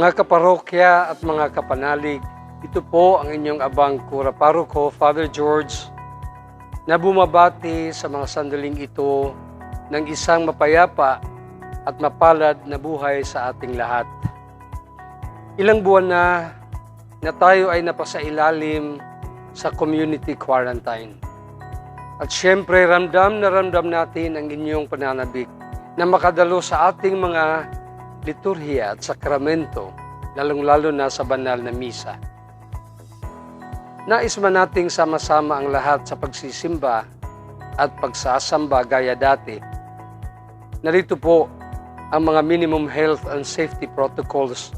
Mga kaparokya at mga kapanalig, ito po ang inyong abang kura paroko, Father George, na bumabati sa mga sandaling ito ng isang mapayapa at mapalad na buhay sa ating lahat. Ilang buwan na tayo ay napasailalim sa community quarantine. At syempre, ramdam na ramdam natin ang inyong pananabik na makadalo sa ating mga liturhiya at sakramento, lalong-lalo na sa banal na misa. Nais man nating sama-sama ang lahat sa pagsisimba at pagsasamba gaya dati. Narito po ang mga minimum health and safety protocols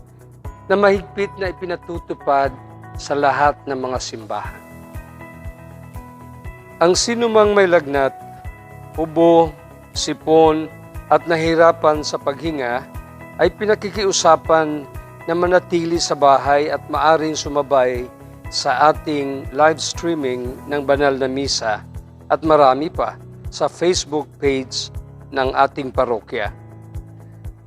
na mahigpit na ipinatutupad sa lahat ng mga simbahan. Ang sinumang may lagnat, ubo, sipon at nahirapan sa paghinga ay pinakikiusapan na manatili sa bahay at maaring sumabay sa ating live streaming ng banal na misa at marami pa sa Facebook page ng ating parokya.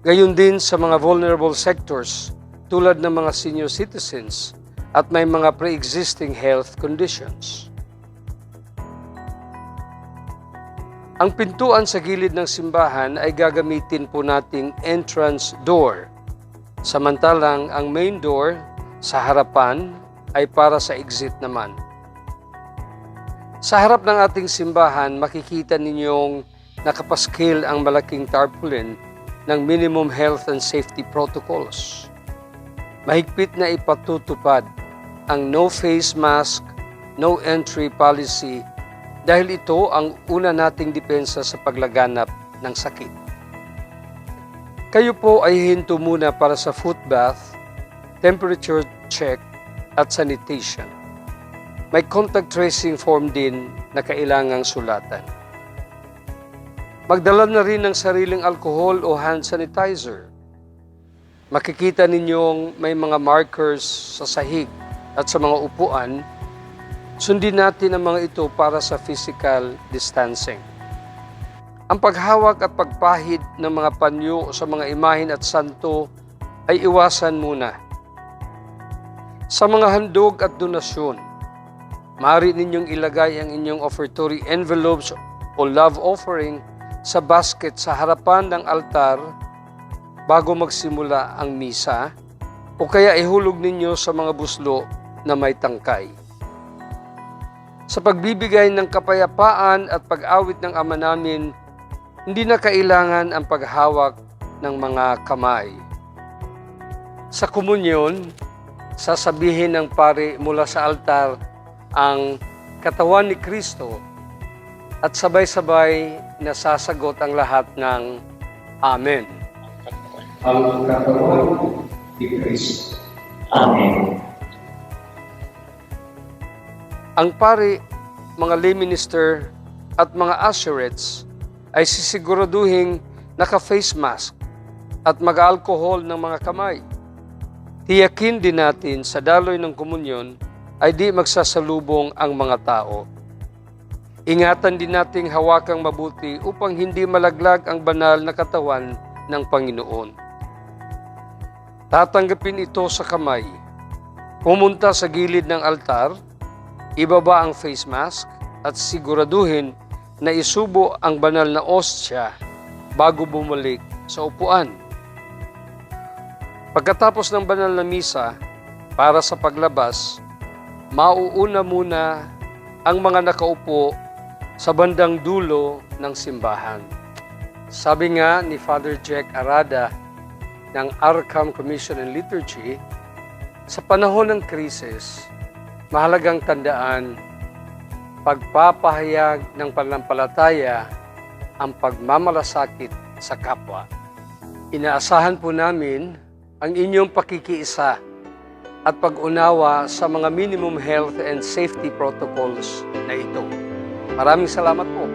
Gayon din sa mga vulnerable sectors tulad ng mga senior citizens at may mga pre-existing health conditions. Ang pintuan sa gilid ng simbahan ay gagamitin po nating entrance door. Samantalang ang main door sa harapan ay para sa exit naman. Sa harap ng ating simbahan, makikita ninyong nakapaskil ang malaking tarpaulin ng minimum health and safety protocols. Mahigpit na ipatutupad ang no face mask, no entry policy dahil ito ang una nating depensa sa paglaganap ng sakit. Kayo po ay hinto muna para sa foot bath, temperature check at sanitation. May contact tracing form din na kailangang sulatan. Magdala na rin ng sariling alcohol o hand sanitizer. Makikita ninyong may mga markers sa sahig at sa mga upuan. Sundin natin ang mga ito para sa physical distancing. Ang paghawak at pagpahid ng mga panyo sa mga imahen at santo ay iwasan muna. Sa mga handog at donasyon, maaari ninyong ilagay ang inyong offertory envelopes o love offering sa basket sa harapan ng altar bago magsimula ang misa o kaya ihulog ninyo sa mga buslo na may tangkay. Sa pagbibigay ng kapayapaan at pag-awit ng Ama namin, hindi na kailangan ang paghawak ng mga kamay. Sa komunyon, sasabihin ng pari mula sa altar ang katawan ni Kristo at sabay-sabay nasasagot ang lahat ng Amen. Ang katawan ni Kristo. Amen. Ang pari, mga lay minister at mga usherettes ay sisiguraduhing naka-face mask at mag-alcohol ng mga kamay. Tiyakin din natin sa daloy ng komunyon ay di magsasalubong ang mga tao. Ingatan din nating hawakang mabuti upang hindi malaglag ang banal na katawan ng Panginoon. Tatanggapin ito sa kamay. Pumunta sa gilid ng altar, ibaba ang face mask at siguraduhin na isubo ang banal na ostya bago bumalik sa upuan. Pagkatapos ng banal na misa, para sa paglabas, mauuna muna ang mga nakaupo sa bandang dulo ng simbahan. Sabi nga ni Father Jack Arada ng Arkham Commission on Liturgy, sa panahon ng krisis, mahalagang tandaan, pagpapahayag ng pananampalataya ang pagmamalasakit sa kapwa. Inaasahan po namin ang inyong pakikiisa at pag-unawa sa mga minimum health and safety protocols na ito. Maraming salamat po.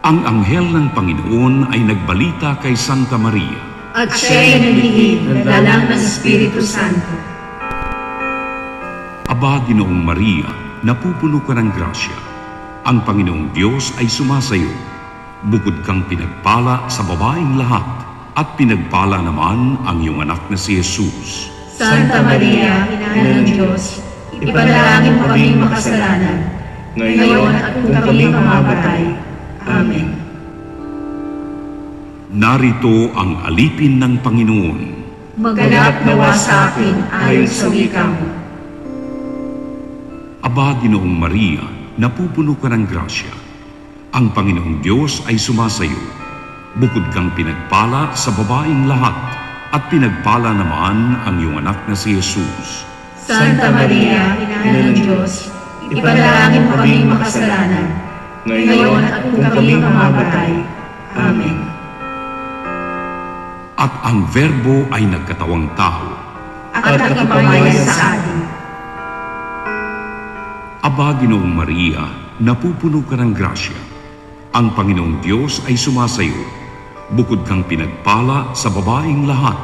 Ang anghel ng Panginoon ay nagbalita kay Santa Maria. At siya'y naglihim ng dalang ng Espiritu Santo. Aba, Ginoong Maria, napupuno ka ng grasya. Ang Panginoong Diyos ay sumasayo. Bukod kang pinagpala sa babaeng lahat, at pinagpala naman ang iyong anak na si Jesus. Santa Maria, Ina ng Diyos, ipanalangin mo kaming makasalanan, ngayon at kung kami mamamatay. Amen. Narito ang alipin ng Panginoon. Maganap nawa sa akin ayon sa wika mo. Aba, Ginoong Maria, napupuno ka ng grasya. Ang Panginoong Diyos ay sumasayo. Bukod kang pinagpala sa babaeng lahat, at pinagpala naman ang iyong anak na si Jesus. Santa Maria, Ina ng Diyos, ipanalangin mo kaming makasalanan, ngayon at kung kami mamamatay. Amen. At ang Verbo ay nagkatawang tao. At nakipamayan sa atin. Aba, Ginoong Maria, napupuno ka ng grasya. Ang Panginoong Diyos ay sumasayo. Bukod kang pinagpala sa babaeng lahat,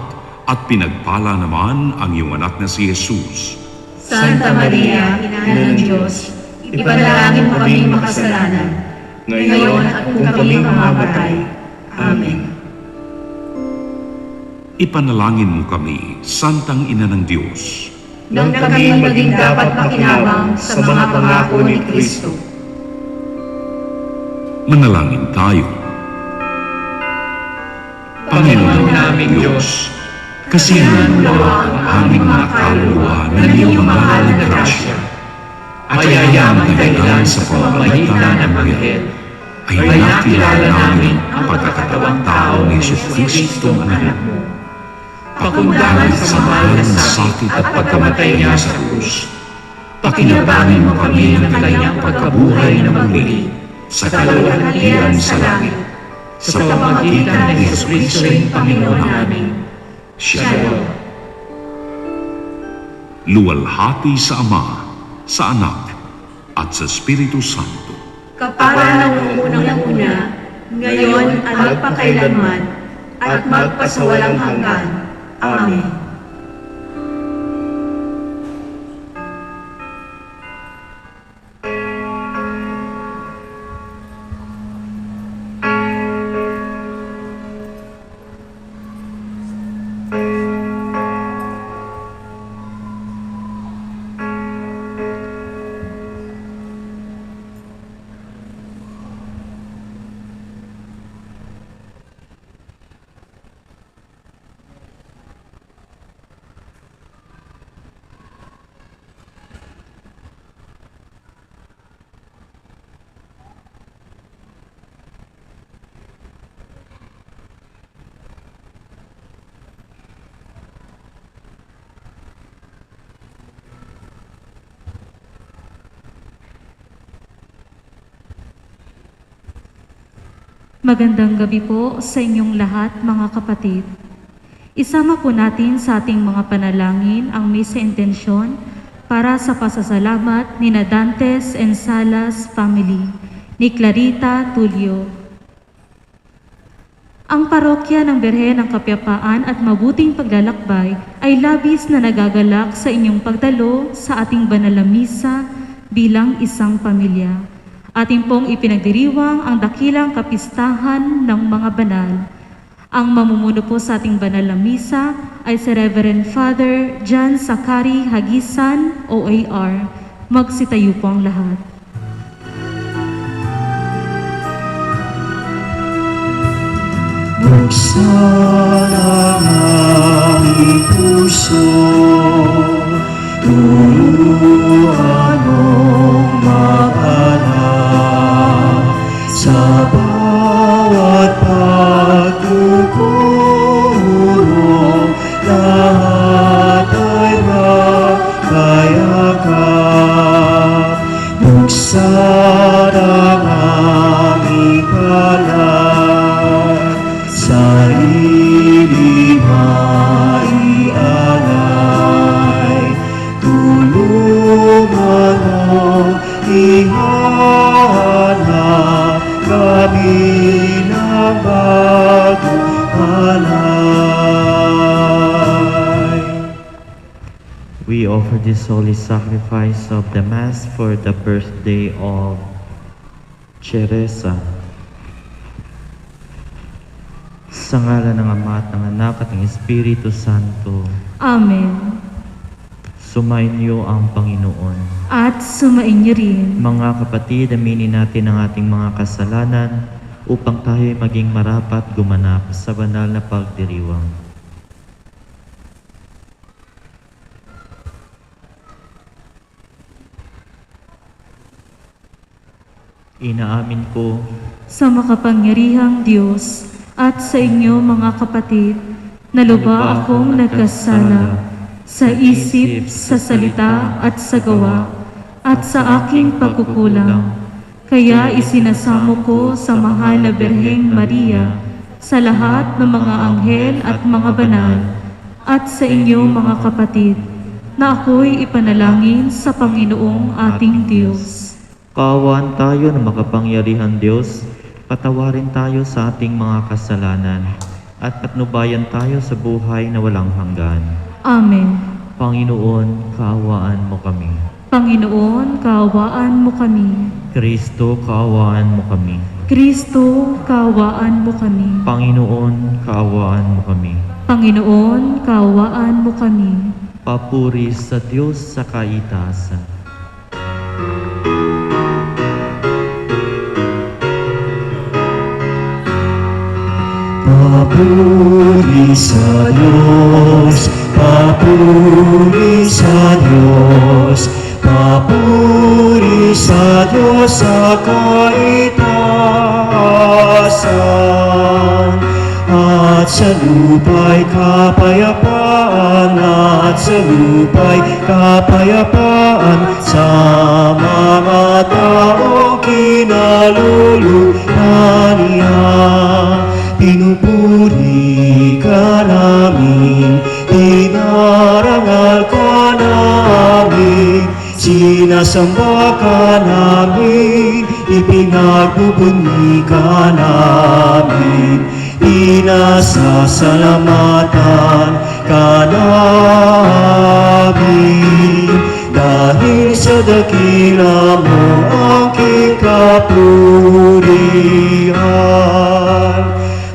at pinagpala naman ang iyong anak na si Jesus. Santa Maria, Ina ng Diyos, ipanalangin mo kaming makasalanan, ngayon at kung kami mamamatay. Amen. Ipanalangin mo kami, Santang Ina ng Diyos. Nang kami maging dapat makinabang sa mga pangako ni Kristo. Manalangin tayo. Panginoon naming Diyos, kasiyahan mo ang aming mga kaluluwa ng iyong mahal na grasya. At kayang dahilan sa pamamagitan ng Anghel, ay nakilala namin ang pagkakatawang tao ni Jesucristo ang anak mo. Pakundangan sa mahal na sakit at pagkamatay niya sa krus, pakinabangin mo kami ng kanyang pagkabuhay na muli sa kalwalhatian sa langit, sa pamamagitan ni Jesucristo ring Panginoon namin. Shalom. Luwalhati sa Ama, sa Anak, at sa Espiritu Santo. Kapara ng unang-una, ngayon at magpakailanman, at magpasawalang hanggan. Amen. Magandang gabi po sa inyong lahat, mga kapatid. Isama po natin sa ating mga panalangin ang misa intensyon para sa pasasalamat ni Dantes and Salas family, ni Clarita Tulio. Ang parokya ng Birhen ng Kapayapaan at Mabuting Paglalakbay ay labis na nagagalak sa inyong pagdalo sa ating banal na misa bilang isang pamilya. Ating pong ipinagdiriwang ang dakilang kapistahan ng mga banal. Ang mamumuno po sa ating banal na misa ay si Reverend Father John Sakari Hagisan, OAR. Magsitayo po ang lahat. Buksan ang aming puso, turuan mong maghanap sa bawat pagtuturo, lahat ay makayakap. Buksan ang aming kalat, sarili maialay, tulungan mo ihanap amin ang bagong alay. We offer this holy sacrifice of the Mass for the birthday of Teresa. Sa ngalan ng Ama at ng Anak at ng Espiritu Santo, Amen. sumainyo ang Panginoon. At sumainyo rin. Mga kapatid, aminin natin ang ating mga kasalanan upang tayo'y maging marapat gumanap sa banal na pagdiriwang. Inaamin ko Sa makapangyarihang Diyos at sa inyo mga kapatid, na lubha akong nagkasala sa isip, sa salita at sa gawa, at sa aking pagkukulang. Kaya isinasamo ko sa mahal na Birheng Maria, sa lahat ng mga anghel at mga banal, at sa inyo mga kapatid, na ako'y ipanalangin sa Panginoong ating Diyos. kaawaan tayo ng makapangyarihan Diyos, patawarin tayo sa ating mga kasalanan, at patnubayan tayo sa buhay na walang hanggan. Amen. Panginoon, kaawaan mo kami. Panginoon, kaawaan mo kami. Kristo, kaawaan mo kami. Kristo, kaawaan mo kami. Panginoon, kaawaan mo kami. Panginoon, kaawaan mo kami. Papuri sa Diyos sa kaitaasan. Papuri sa Diyos, papuri sa Diyos, papuri sa Diyos sa kaitaasan. At sa lupa'y kapayapaan, at sa lupa'y kapayapaan sa mga taong kinaluluhan niya. Pinupuri ka namin, dinarangal ka namin, sinasamba ka namin, ipinagbubunyi ka namin, pinasasalamatan ka namin. Dahil sa dakila mo ang kikapurihan,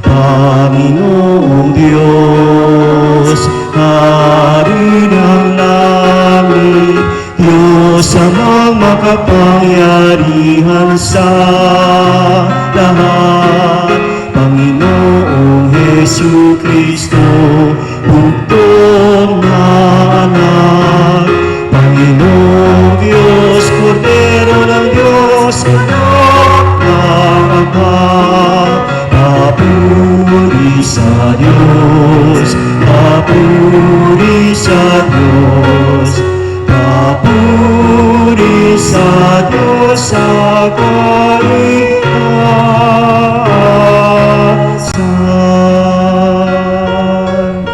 Panginoong Diyos, Hari ng langit, Diyos amang makapangyarihan sa lahat, Panginoong Hesu Kristo, bugtong na anak, Panginoong Diyos, Kordero ng Diyos, anak ng Ama. Papuri sa Diyos, papuri sa Diyos, papuri sa Diyos sa kaitaasan.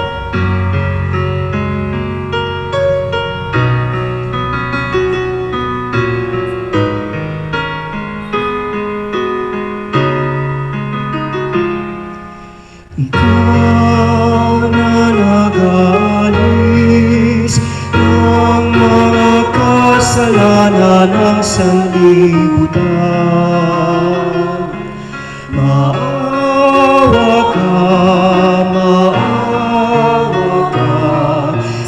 Ikaw na nag-aalis ng mga kasalanan ng sanlibutan. Maawa ka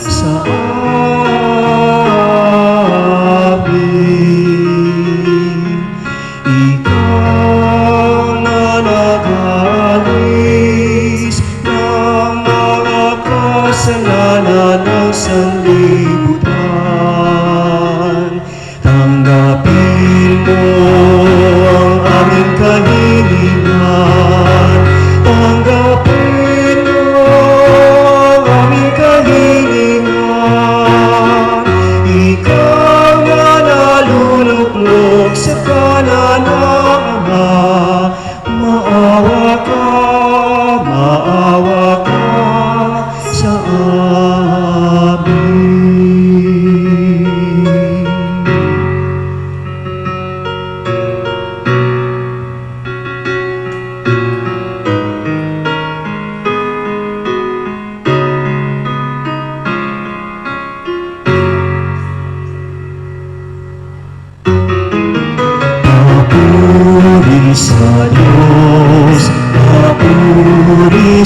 sa amin. Ikaw na nag-aalis ng mga kasalanan ng sanlibutan. Tanggapin mo ang aming kahilingan. Tanggapin mo ang aming kahilingan. Ikaw na naluluklok sa kanan ng Ama, maawa ka sa amin.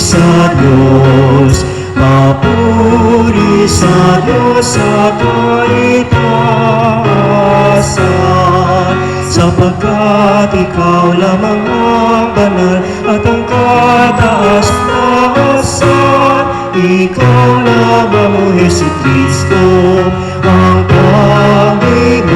sa Diyos, papuri sa Diyos sa kaitaasan, sapagkat ikaw lamang ang banal at ang kataas-taasan. Ikaw lamang, O Jesucristo, ang Panginoon,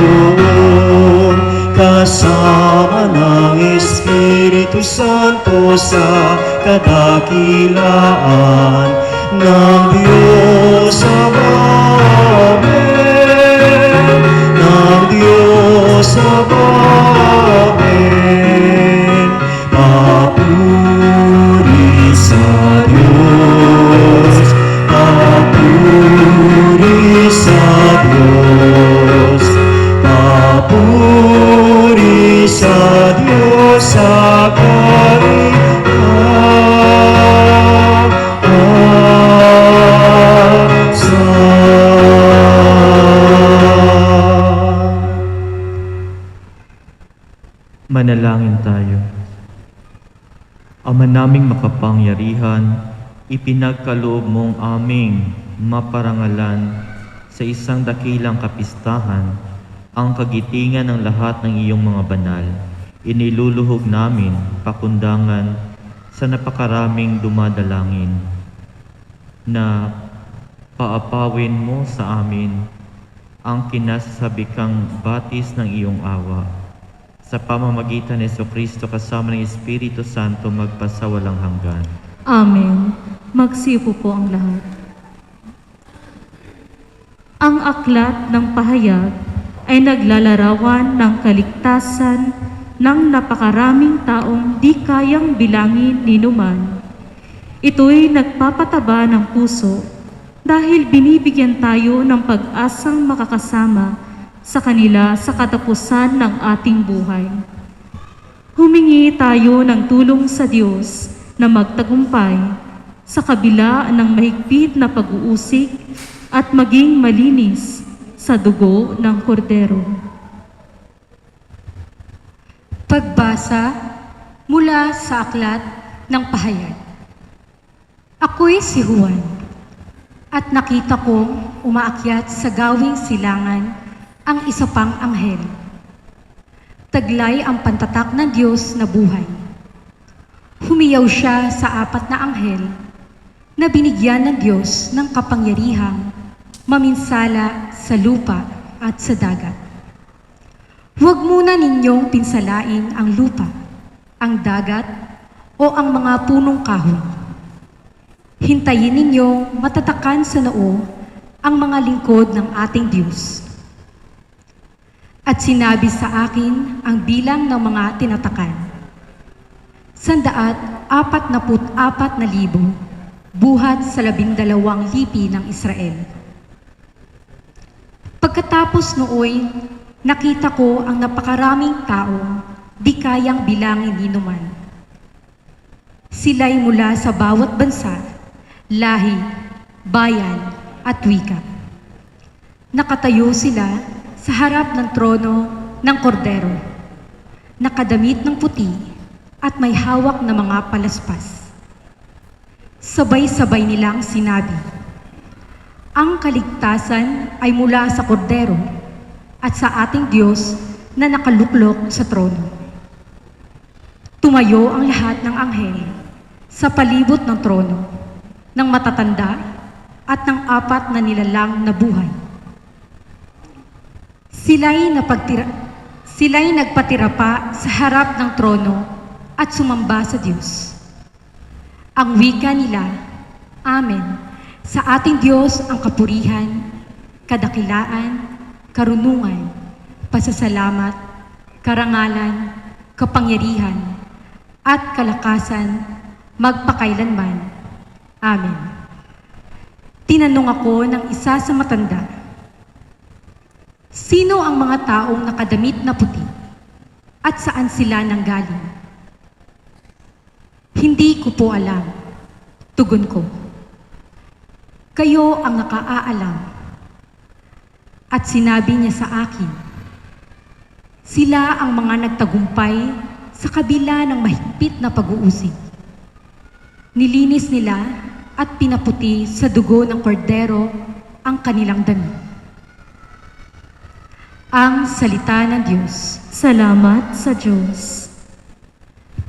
kasama ng Espiritu Santo sa kadakilaan ng Diyos Ama. Amen. Ng Diyos Ama. Amen. Papuri sa Diyos, papuri sa Diyos, papuri sa Diyos sa Manalangin tayo. Ama naming makapangyarihan, ipinagkaloob mong aming maparangalan sa isang dakilang kapistahan ang kagitingan ng lahat ng iyong mga banal. Iniluluhog namin pakundangan sa napakaraming dumadalangin na paapawin mo sa amin ang kinasasabikang batis ng iyong awa. Sa pamamagitan ni Jesucristo kasama ng Espiritu Santo magpasawalang hanggan. Amen. Magsiupo po ang lahat. Ang aklat ng pahayag ay naglalarawan ng kaligtasan ng napakaraming taong di kayang bilangin ni numan. Ito'y nagpapataba ng puso dahil binibigyan tayo ng pag-asang makakasama sa kanila sa katapusan ng ating buhay. Humingi tayo ng tulong sa Diyos na magtagumpay sa kabila ng mahigpit na pag-uusig at maging malinis sa dugo ng kordero. Pagbasa mula sa aklat ng pahayag. Ako'y si Juan, at nakita kong umaakyat sa gawing silangan ang isa pang anghel. Taglay ang pantatak ng Diyos na buhay. Humiyaw siya sa apat na anghel na binigyan ng Diyos ng kapangyarihang maminsala sa lupa at sa dagat. Huwag muna ninyong pinsalain ang lupa, ang dagat, o ang mga punong kahoy. Hintayin ninyong matatakan sa noo ang mga lingkod ng ating Diyos. At sinabi sa akin ang bilang ng mga tinatakan. 144,000 buhat sa 12 lipi ng Israel. Pagkatapos nooy, nakita ko ang napakaraming taong di kayang bilangin ni numan. Sila'y mula sa bawat bansa, lahi, bayan at wika. Nakatayo sila sa harap ng trono ng kordero, nakadamit ng puti at may hawak na mga palaspas. Sabay-sabay nilang sinabi, ang kaligtasan ay mula sa kordero at sa ating Diyos na nakaluklok sa trono. Tumayo ang lahat ng anghel sa palibot ng trono, ng matatanda at ng apat na nilalang na buhay. Sila'y nagpatira pa sa harap ng trono at sumamba sa Diyos. Ang wika nila, Amen, sa ating Diyos ang kapurihan, kadakilaan, karunungan, pasasalamat, karangalan, kapangyarihan, at kalakasan magpakailanman. Amen. Tinanong ako ng isa sa matanda, sino ang mga taong nakadamit na puti at saan sila nanggaling? Hindi ko po alam, tugon ko. Kayo ang nakaaalam. At sinabi niya sa akin, sila ang mga nagtagumpay sa kabila ng mahigpit na pag-uusig. Nilinis nila at pinaputi sa dugo ng kordero ang kanilang damit. Ang salita ng Diyos. Salamat sa Diyos.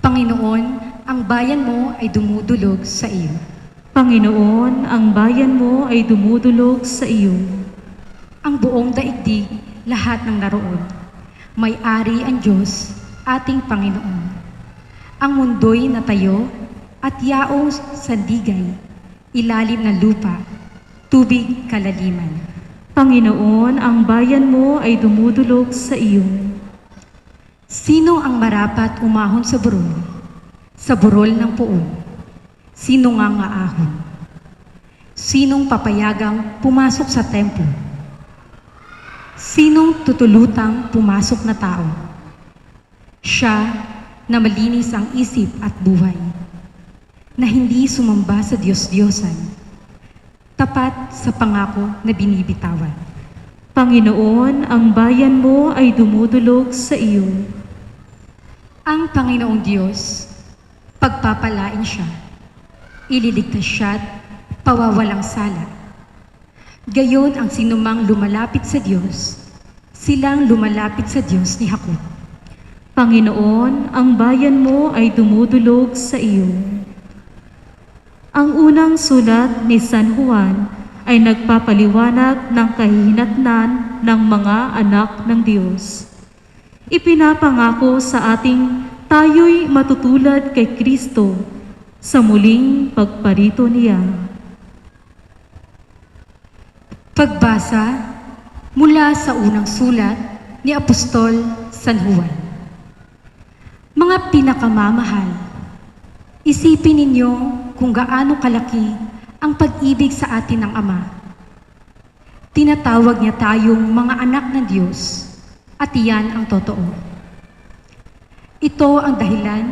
Panginoon, ang bayan mo ay dumudulog sa iyo. Panginoon, ang bayan mo ay dumudulog sa iyo. Ang buong daigdig, lahat ng naroon. May-ari ang Diyos, ating Panginoon. Ang mundo'y natayo at yaong sandigay, ilalim ng lupa, tubig kalaliman. Panginoon, ang bayan mo ay dumudulog sa iyo. Sino ang marapat umahon sa burol? Sa burol ng puon. Sino nga aahon? Sinong papayagang pumasok sa templo? Sinong tutulutang pumasok na tao? Siya na malinis ang isip at buhay, na hindi sumamba sa Diyos-Diyosan, tapat sa pangako na binibitawan. Panginoon, ang bayan mo ay dumudulog sa iyo. Ang Panginoong Diyos, pagpapalain siya, ililigtas siya at pawawalang sala. Gayon ang sinumang lumalapit sa Diyos, silang lumalapit sa Diyos ni Jacob. Panginoon, ang bayan mo ay dumudulog sa iyo. Ang unang sulat ni San Juan ay nagpapaliwanag ng kahihinatnan ng mga anak ng Diyos. Ipinapangako sa ating tayo'y matutulad kay Kristo sa muling pagparito niya. Pagbasa mula sa unang sulat ni Apostol San Juan. Mga pinakamamahal, isipin ninyo kung gaano kalaki ang pag-ibig sa atin ng Ama. Tinatawag niya tayong mga anak ng Diyos at iyan ang totoo. Ito ang dahilan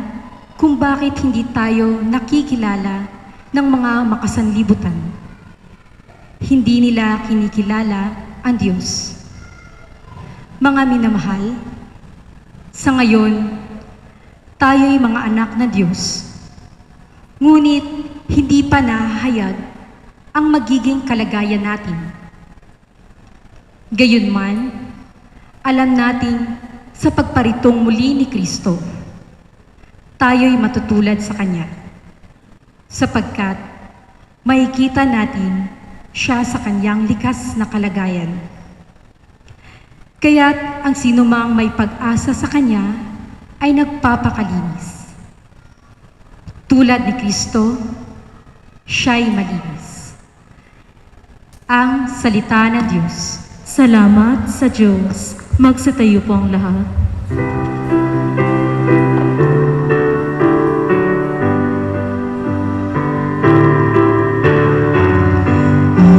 kung bakit hindi tayo nakikilala ng mga makasanlibutan. Hindi nila kinikilala ang Diyos. Mga minamahal, sa ngayon, tayo'y mga anak ng Diyos. Ngunit hindi pa nahahayag ang magiging kalagayan natin. Gayunman, alam natin sa pagparitong muli ni Kristo, tayo'y matutulad sa Kanya, sapagkat makikita natin siya sa Kanyang likas na kalagayan. Kaya't ang sinumang may pag-asa sa Kanya ay nagpapakalinis. Tulad ni Kristo, siya'y malinis. Ang salita ng Diyos. Salamat sa Diyos. Magsitayo po ang lahat.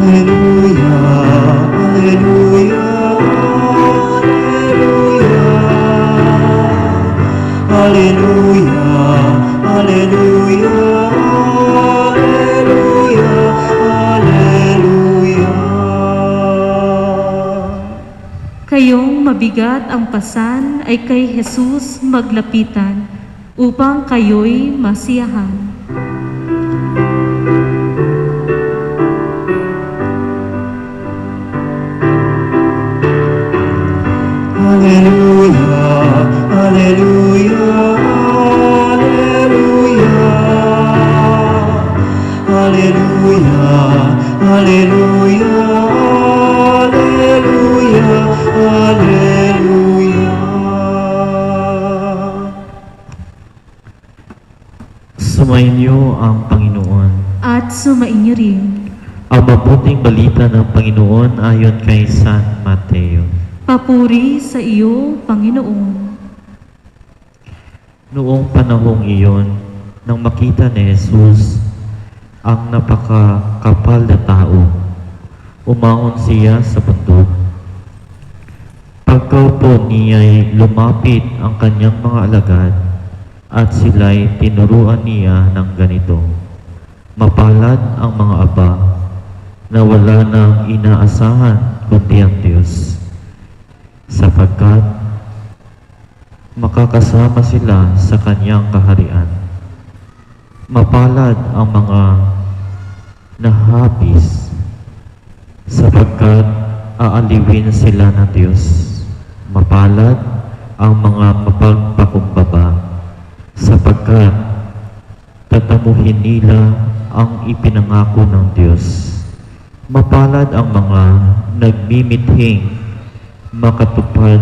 Alleluia, alleluia, alleluia, alleluia, alleluia, alleluia, alleluia. Kayong mabigat ang pasan ay kay Jesus maglapitan upang kayo'y masiyahan. Alleluia, alleluia, alleluia, alleluia, alleluia, alleluia, alleluia. Sumainyo ang Panginoon. At sumainyo rin. Ang mabuting balita ng Panginoon ayon kay San Mateo. Papuri sa iyo, Panginoon. Noong panahong iyon, nang makita ni Jesus ang napakakapal na tao, umangon siya sa bundok. Pagkaupo niya'y lumapit ang kanyang mga alagad at sila'y tinuruan niya ng ganito. Mapalad ang mga aba na wala nang inaasahan kundi ang Diyos, sapagkat makakasama sila sa kanyang kaharian. Mapalad ang mga nahapis sapagkat aaliwin sila ng Diyos. Mapalad ang mga mapagpakumbaba sapagkat tatamuhin nila ang ipinangako ng Diyos. Mapalad ang mga nagmimithing makatupad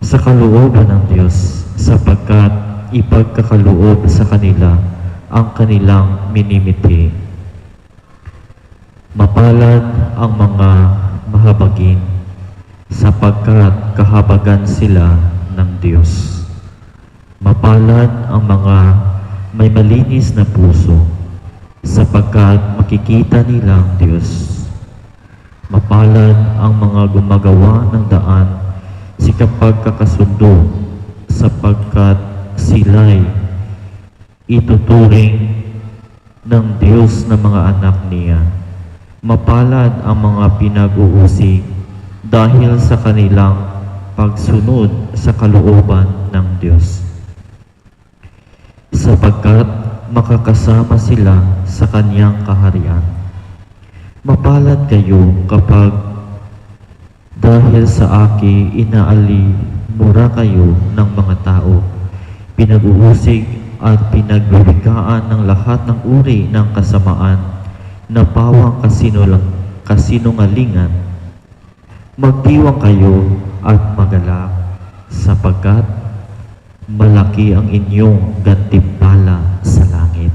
sa kalooban ng Diyos sapagkat ipagkakaloob sa kanila ang kanilang minimithi. Mapalad ang mga mahabagin sapagkat kahabagan sila ng Diyos. Mapalad ang mga may malinis na puso sapagkat makikita nila ang Diyos. Mapalad ang mga gumagawa ng daan sa kapagkakasundo sapagkat sila'y ituturing ng Diyos na mga anak niya. Mapalad ang mga pinag-uusig dahil sa kanilang pagsunod sa kalooban ng Diyos. Sapagkat makakasama sila sa Kanyang kaharian. Mapalad kayo kapag dahil sa aki inaalimura kayo ng mga tao, pinag-uusig at pinagbibigaan ng lahat ng uri ng kasamaan na pawang kasinungalingan. Magdiwang kayo at magalak sapagkat malaki ang inyong gantimpala sa langit.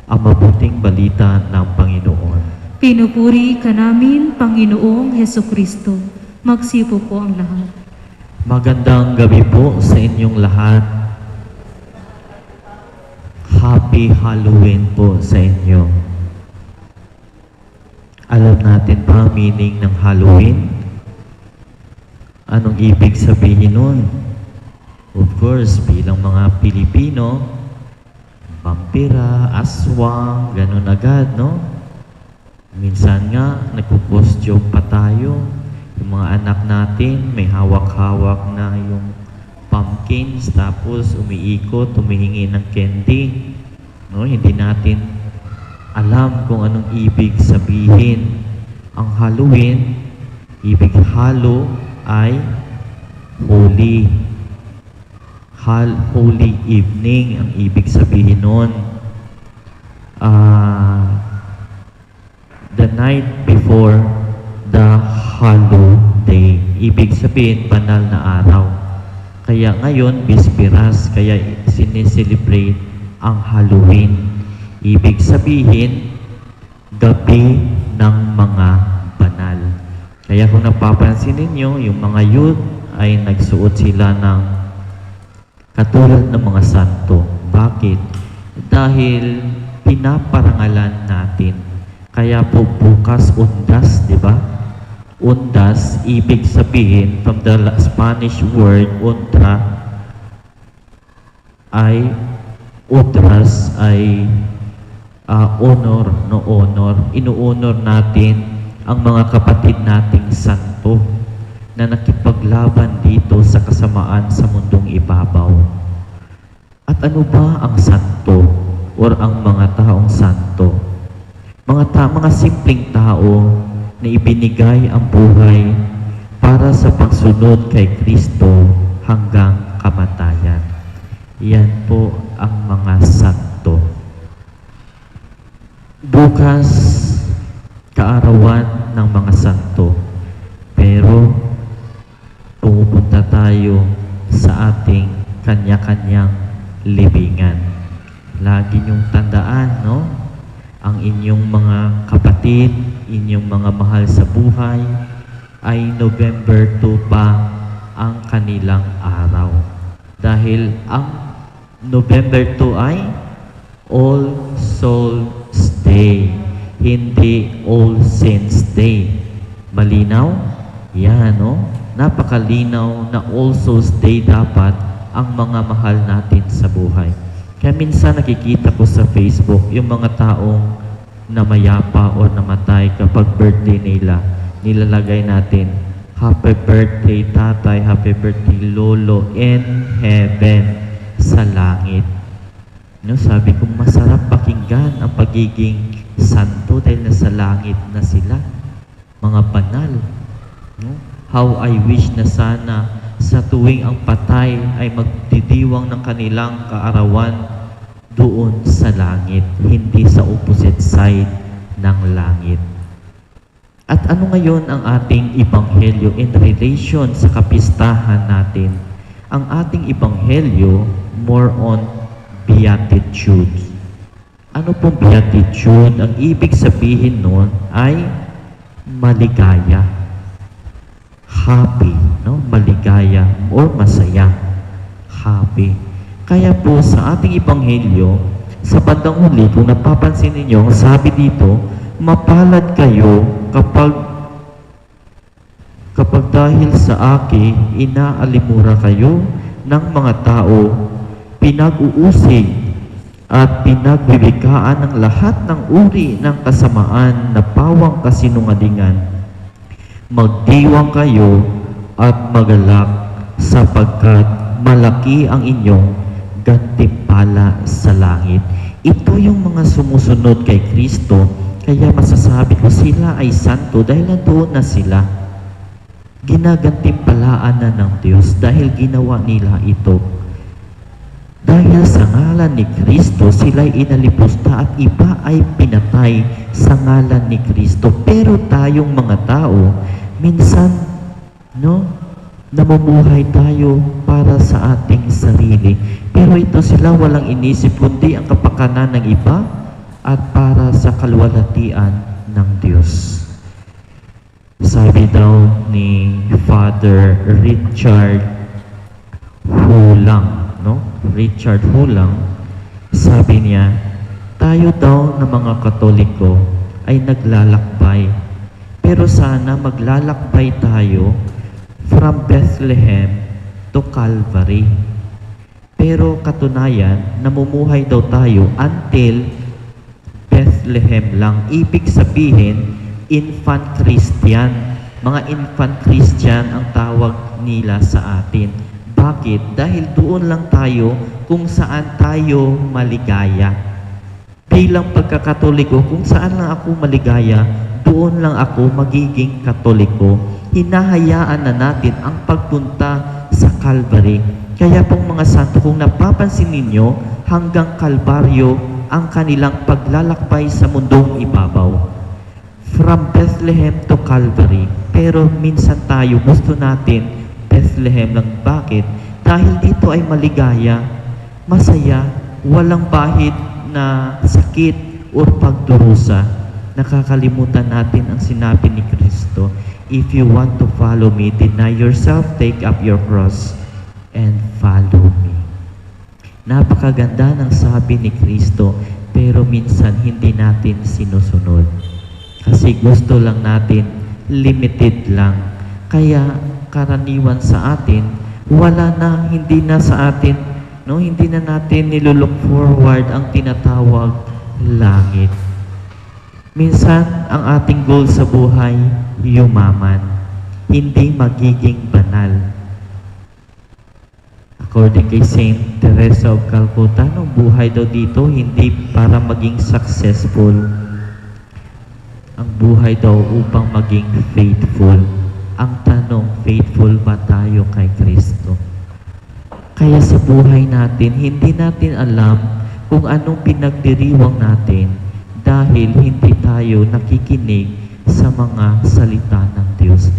Ang mabuting balita ng Panginoon. Pinupuri ka namin, Panginoong Hesukristo. Magsipo po ang lahat. Magandang gabi po sa inyong lahat. Happy Halloween po sa inyo. Alam natin ba ang meaning ng Halloween? Anong ibig sabihin nun? Of course, bilang mga Pilipino, vampira, aswang, ganun agad, no? Minsan nga, nagpo-costume pa tayo. Yung mga anak natin, may hawak-hawak na yung pumpkins, tapos umiikot, humihingi ng candy. No? Hindi natin alam kung anong ibig sabihin. Ang Halloween, ibig halo ay holy. Holy evening ang ibig sabihin nun. The night before the holiday. Ibig sabihin, banal na araw. Kaya ngayon, Bisperas, kaya sineselebrate ang Halloween. Ibig sabihin, gabi ng mga banal. Kaya kung napapansin ninyo, yung mga youth ay nagsuot sila ng katulad ng mga santo. Bakit? Dahil pinaparangalan natin. Kaya po bukas undas, di ba? Undas, ibig sabihin, from the Spanish word undra, ay utras ay honor, no honor. Inuunor natin ang mga kapatid nating santo na nakipaglaban dito sa kasamaan sa mundong ibabaw. At ano ba ang santo or ang mga taong santo? Mga simpleng tao na ibinigay ang buhay para sa pagsunod kay Kristo hanggang kamatayan. Yan po ang mga santo. Bukas, kaarawan ng mga santo. Pero, pumupunta tayo sa ating kanya-kanyang libingan. Lagi niyong tandaan, no? Ang inyong mga kapatid, inyong mga mahal sa buhay, ay November 2 pa ang kanilang araw. Dahil ang November 2 ay All Souls Day, hindi All Saints Day. Malinaw? Yan, no? Napakalinaw na All Souls Day dapat ang mga mahal natin sa buhay. Kaya minsan nakikita ko sa Facebook yung mga taong namayapa o namatay kapag birthday nila. Nilalagay natin, Happy birthday tatay, happy birthday lolo in heaven, sa langit. No, sabi ko, masarap pakinggan ang pagiging santo dahil nasa langit na sila. Mga banal. No? How I wish na sana sa tuwing ang patay ay magdidiwang ng kanilang kaarawan doon sa langit, hindi sa opposite side ng langit. At ano ngayon ang ating ebanghelyo in relation sa kapistahan natin? Ang ating ebanghelyo more on beatitude. Ano pong beatitude? Ang ibig sabihin nun ay maligaya. Happy, no? Maligaya or masaya. Happy. Kaya po sa ating ebanghelyo, sa bandang huli, kung napapansin ninyo, sabi dito, mapalad kayo kapag dahil sa akin, inaalimura kayo ng mga tao, pinag-uusig at pinagbibigaan ng lahat ng uri ng kasamaan na pawang kasinungalingan. Magdiwang kayo at magalak sapagkat malaki ang inyong gantimpala sa langit. Ito yung mga sumusunod kay Kristo, kaya masasabi ko sila ay santo dahil nandoon na sila. Ginagantimpalaan na ng Diyos dahil ginawa nila ito. Dahil sa ngalan ni Kristo, sila'y inalipusta at iba ay pinatay sa ngalan ni Kristo. Pero tayong mga tao, minsan, no, namumuhay tayo para sa ating sarili. Pero ito sila walang inisip kundi ang kapakanan ng iba at para sa kalwalhatian ng Diyos. Sabi daw ni Father Richard Hulang, no? Richard Hulang, sabi niya, tayo daw na mga Katoliko ay naglalakbay. Pero sana maglalakbay tayo from Bethlehem to Calvary. Pero katunayan, namumuhay daw tayo until Bethlehem lang. Ibig sabihin, infant Christian. Mga infant Christian ang tawag nila sa atin. Bakit? Dahil doon lang tayo kung saan tayo maligaya. Bilang pagkakatoliko, kung saan lang ako maligaya, doon lang ako magiging Katoliko. Hinahayaan na natin ang pagpunta sa Calvary. Kaya pong mga santo, kung napapansin ninyo, hanggang Kalbaryo ang kanilang paglalakbay sa mundong ibabaw. From Bethlehem to Calvary. Pero minsan tayo gusto natin Bethlehem lang. Bakit? Dahil dito ay maligaya, masaya, walang bahid na sakit o pagdurusa. Nakakalimutan natin ang sinabi ni Kristo, if you want to follow me, deny yourself, take up your cross, and follow me. Napakaganda ng sabi ni Kristo, pero minsan hindi natin sinusunod. Kasi gusto lang natin, limited lang. Kaya karaniwan sa atin, wala na, hindi na sa atin, no? Hindi na natin nilulook forward ang tinatawag langit. Minsan, ang ating goal sa buhay, yumaman, hindi magiging banal. According kay Saint Teresa of Calcutta, ang buhay daw dito, hindi para maging successful. Ang buhay daw upang maging faithful. Ang tanong, faithful ba tayo kay Kristo? Kaya sa buhay natin, hindi natin alam kung anong pinagdiriwang natin dahil hindi tayo nakikinig sa mga salita ng Diyos.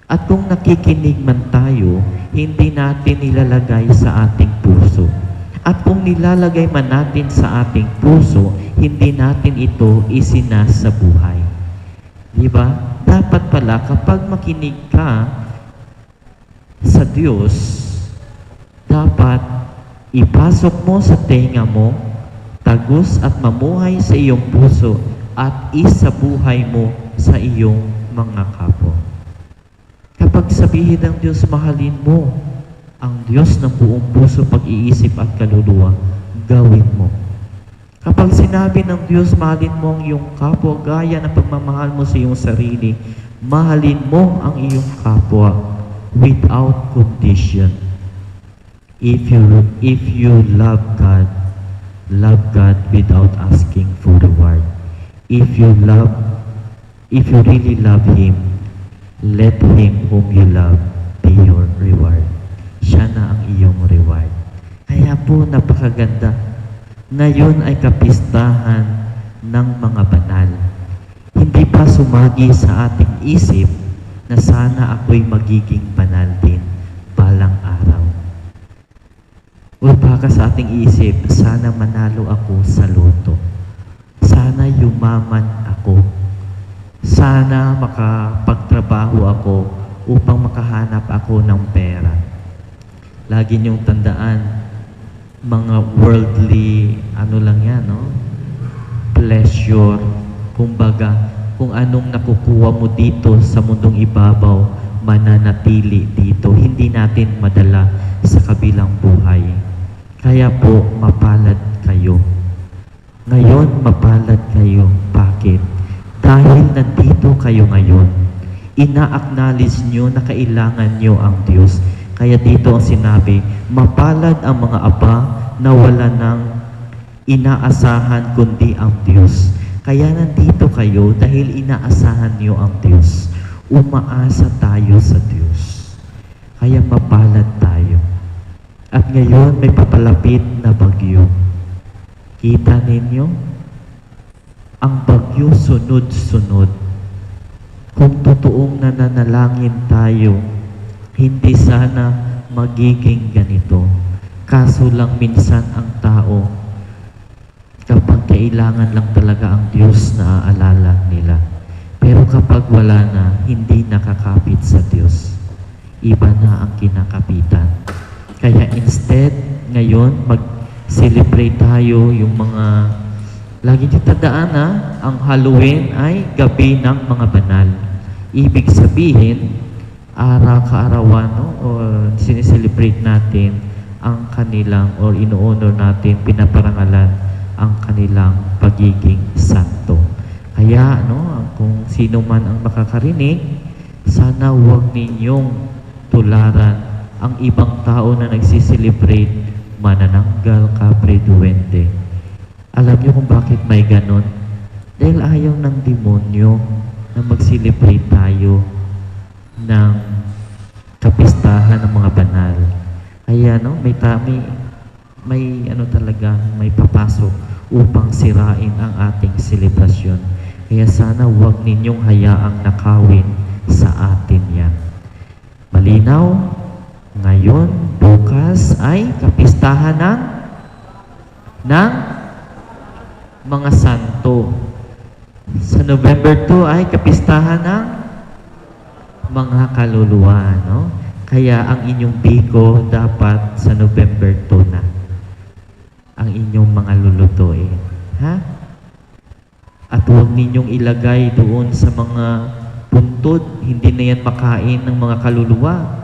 At kung nakikinig man tayo, hindi natin nilalagay sa ating puso. At kung nilalagay man natin sa ating puso, hindi natin ito isinasabuhay. Diba? Dapat pala kapag makinig ka sa Diyos, dapat ipasok mo sa tenga mo, tagos at mamuhay sa iyong puso at isabuhay mo sa iyong mga kapwa. Kapag sabihin ng Diyos, mahalin mo ang Diyos ng buong puso, pag-iisip at kaluluwa, gawin mo. Kapag sinabi ng Diyos, mahalin mo ang iyong kapwa, gaya ng pagmamahal mo sa iyong sarili, mahalin mo ang iyong kapwa without condition. If you love God, Love God without asking for reward. If you really love Him, let Him whom you love be your reward. Siya na ang iyong reward. Kaya po napakaganda. Ngayon ay kapistahan ng mga banal. Hindi pa sumagi sa ating isip na sana ako'y magiging banal din balang araw. O baka sa ating isip, sana manalo ako sa loto. Sana yumaman ako. Sana makapagtrabaho ako upang makahanap ako ng pera. Lagi niyong tandaan, mga worldly, lang yan, no? Pleasure. Kumbaga, kung anong nakukuha mo dito sa mundong ibabaw, mananatili dito. Hindi natin madala sa kabilang buhay. Kaya po, mapalad kayo. Ngayon, mapalad kayo. Bakit? Dahil nandito kayo ngayon, ina-acknowledge nyo na kailangan nyo ang Diyos. Kaya dito ang sinabi, mapalad ang mga aba na wala nang inaasahan kundi ang Diyos. Kaya nandito kayo dahil inaasahan nyo ang Diyos. Umaasa tayo sa Diyos. Kaya mapalad tayo. At ngayon may papalapit na bagyo. Kita ninyo? Ang bagyo sunod-sunod. Kung totoong nananalangin tayo, hindi sana magiging ganito. Kaso lang minsan ang tao, kapag kailangan lang talaga ang Diyos na aalala nila. Pero kapag wala na, hindi nakakapit sa Diyos. Iba na ang kinakapitan. Kaya instead, ngayon, mag-celebrate tayo yung mga, lagi niyo tandaan ang Halloween ay gabi ng mga banal. Ibig sabihin, araw-kaarawan, o sineselebrate natin ang kanilang, or ino-honor natin, pinaparangalan ang kanilang pagiging santo. Kaya, kung sino man ang makakarinig, sana huwag ninyong tularan ang ibang tao na nagsiselebrate, manananggal, kapre, duwende. Alam niyo kung bakit may ganon? Dahil ayaw ng demonyo na mag-celebrate tayo ng kapistahan ng mga banal. Kaya may papasok upang sirain ang ating selebrasyon. Kaya sana huwag ninyong hayaang nakawin sa atin yan. Malinaw? Ngayon, bukas ay kapistahan ng mga santo. Sa November 2 ay kapistahan ng mga kaluluwa, no? Kaya ang inyong biko dapat sa November 2 na. Ang inyong mga lulutuin. Ha? At huwag ninyong ilagay doon sa mga puntod. Hindi na yan makain ng mga kaluluwa.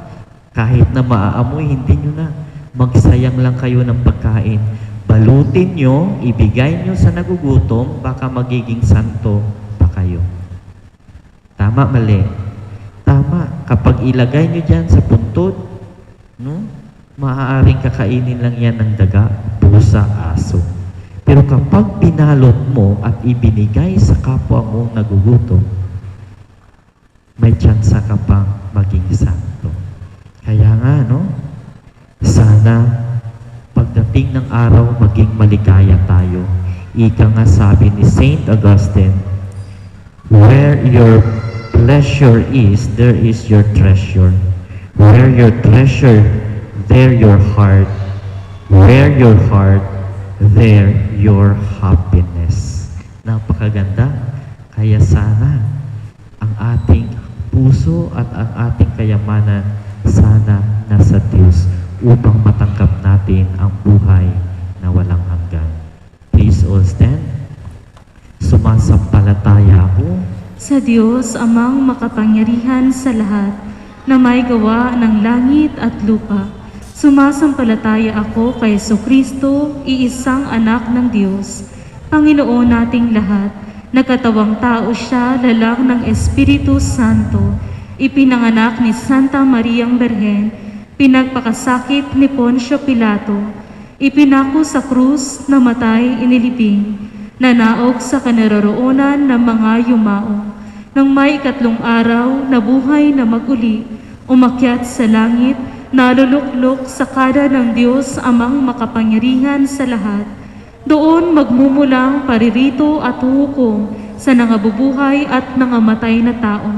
Kahit na maaamoy, hindi nyo na. Magsayang lang kayo ng pagkain. Balutin nyo, ibigay nyo sa nagugutom, baka magiging santo pa kayo. Tama, mali? Tama. Kapag ilagay nyo dyan sa puntod, maaaring kakainin lang yan ng daga, pusa, aso. Pero kapag pinalot mo at ibinigay sa kapwa mong nagugutom, may tsansa ka pang maging santo. Kaya nga, sana pagdating ng araw, maging maligaya tayo. Ika nga sabi ni Saint Augustine, where your pleasure is, there is your treasure. Where your treasure, there your heart. Where your heart, there your happiness. Napakaganda. Kaya sana ang ating puso at ang ating kayamanan sana nasa Diyos upang matanggap natin ang buhay na walang hanggan. Please all stand. Sumasampalataya ako sa Diyos amang makapangyarihan sa lahat na may gawa ng langit at lupa. Sumasampalataya ako kay Jesucristo, iisang anak ng Diyos, Panginoon nating lahat, nagkatawang tao siya, lalang ng Espiritu Santo, ipinanganak ni Santa Mariang Berhen, pinagpakasakit ni Poncio Pilato, Ipinako sa krus, namatay, inilibing, nanaog sa kanaroroonan ng mga yumao. Nang may ikatlong araw, nabuhay na maguli, umakyat sa langit, naluluklok sa kada ng Diyos amang makapangyarihan sa lahat. Doon magmumulang paririto at hukom sa nangabubuhay at nangamatay na tao.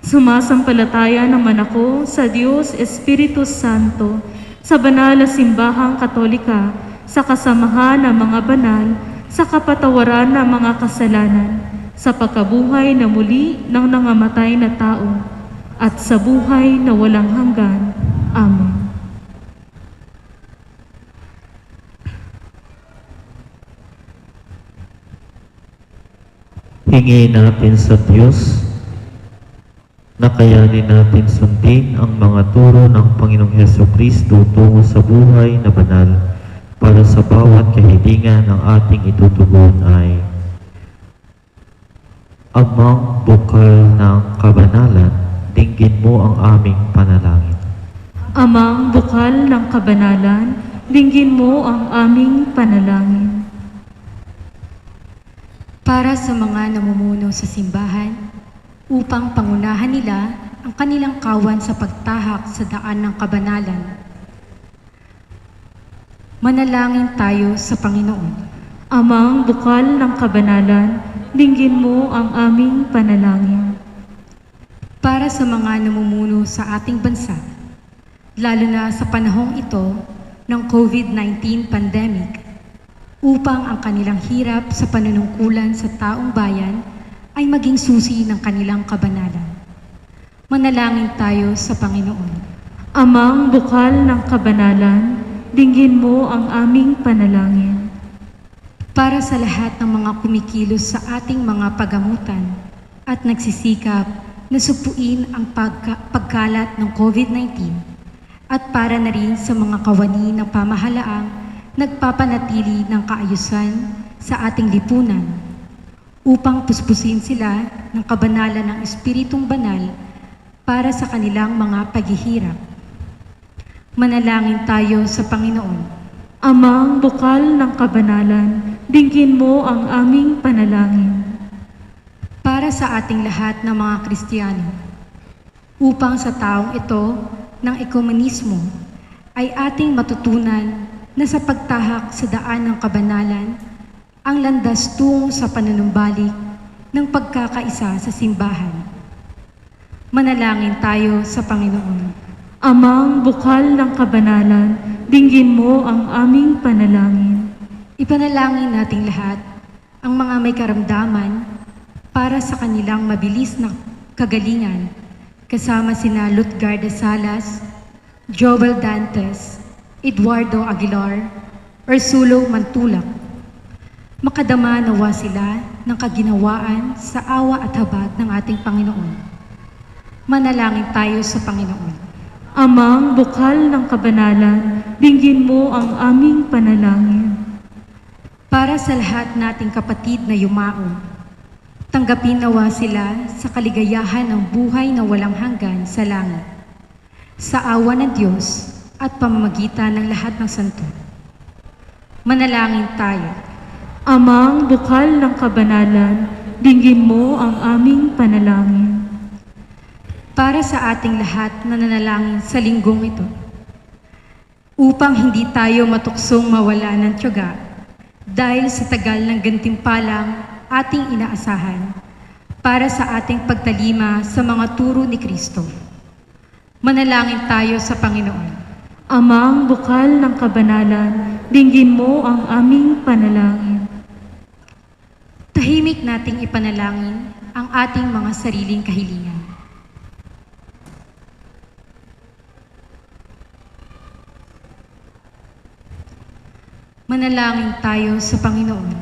Sumasampalataya naman ako sa Diyos Espiritu Santo, sa banal na simbahang katolika, sa kasamahan ng mga banal, sa kapatawaran ng mga kasalanan, sa pagkabuhay na muli ng nangamatay na tao, at sa buhay na walang hanggan. Amen. Hingin natin sa Diyos na kayanin natin sundin ang mga turo ng Panginoong Hesukristo tungo sa buhay na banal para sa bawat kahilingan ng ating itutugon ay: Amang bukal ng kabanalan, dinggin mo ang aming panalangin. Amang bukal ng kabanalan, dinggin mo ang aming panalangin. Para sa mga namumuno sa simbahan, upang pangunahan nila ang kanilang kawan sa pagtahak sa daan ng kabanalan. Manalangin tayo sa Panginoon. Amang bukal ng kabanalan, dinggin mo ang aming panalangin. Para sa mga namumuno sa ating bansa, lalo na sa panahong ito ng COVID-19 pandemic, upang ang kanilang hirap sa panunungkulan sa taong bayan ay maging susi ng kanilang kabanalan. Manalangin tayo sa Panginoon. Amang bukal ng kabanalan, dinggin mo ang aming panalangin. Para sa lahat ng mga kumikilos sa ating mga pagamutan at nagsisikap na supuin ang pagkalat ng COVID-19, at para na rin sa mga kawani ng pamahalaang nagpapanatili ng kaayusan sa ating lipunan upang puspusin sila ng kabanalan ng Espiritong Banal para sa kanilang mga paghihirap. Manalangin tayo sa Panginoon. Amang bukal ng kabanalan, dinggin mo ang aming panalangin. Para sa ating lahat ng mga Kristiyano, upang sa taong ito ng ekumenismo ay ating matutunan na sa pagtahak sa daan ng kabanalan, ang landas tungo sa panunumbalik ng pagkakaisa sa simbahan. Manalangin tayo sa Panginoon. Amang bukal ng kabanalan, dinggin mo ang aming panalangin. Ipanalangin nating lahat ang mga may karamdaman para sa kanilang mabilis na kagalingan, kasama sina Lutgarda Salas, Joel Dantes, Eduardo Aguilar, Ursulo Mantulak. Makadama nawa sila ng kaginawaan sa awa at habag ng ating Panginoon. Manalangin tayo sa Panginoon. Amang bukal ng kabanalan, dinggin mo ang aming panalangin. Para sa lahat nating kapatid na yumao, tanggapin nawa sila sa kaligayahan ng buhay na walang hanggan sa langit. Sa awa ng Diyos at pamamagitan ng lahat ng santo. Manalangin tayo. Amang bukal ng kabanalan, dinggin mo ang aming panalangin. Para sa ating lahat na nanalangin sa linggong ito, upang hindi tayo matuksong mawala ng tiyaga dahil sa tagal ng gantimpalang ating inaasahan para sa ating pagtalima sa mga turo ni Kristo. Manalangin tayo sa Panginoon. Amang bukal ng kabanalan, dinggin mo ang aming panalangin. Tahimik nating ipanalangin ang ating mga sariling kahilingan. Manalangin tayo sa Panginoon.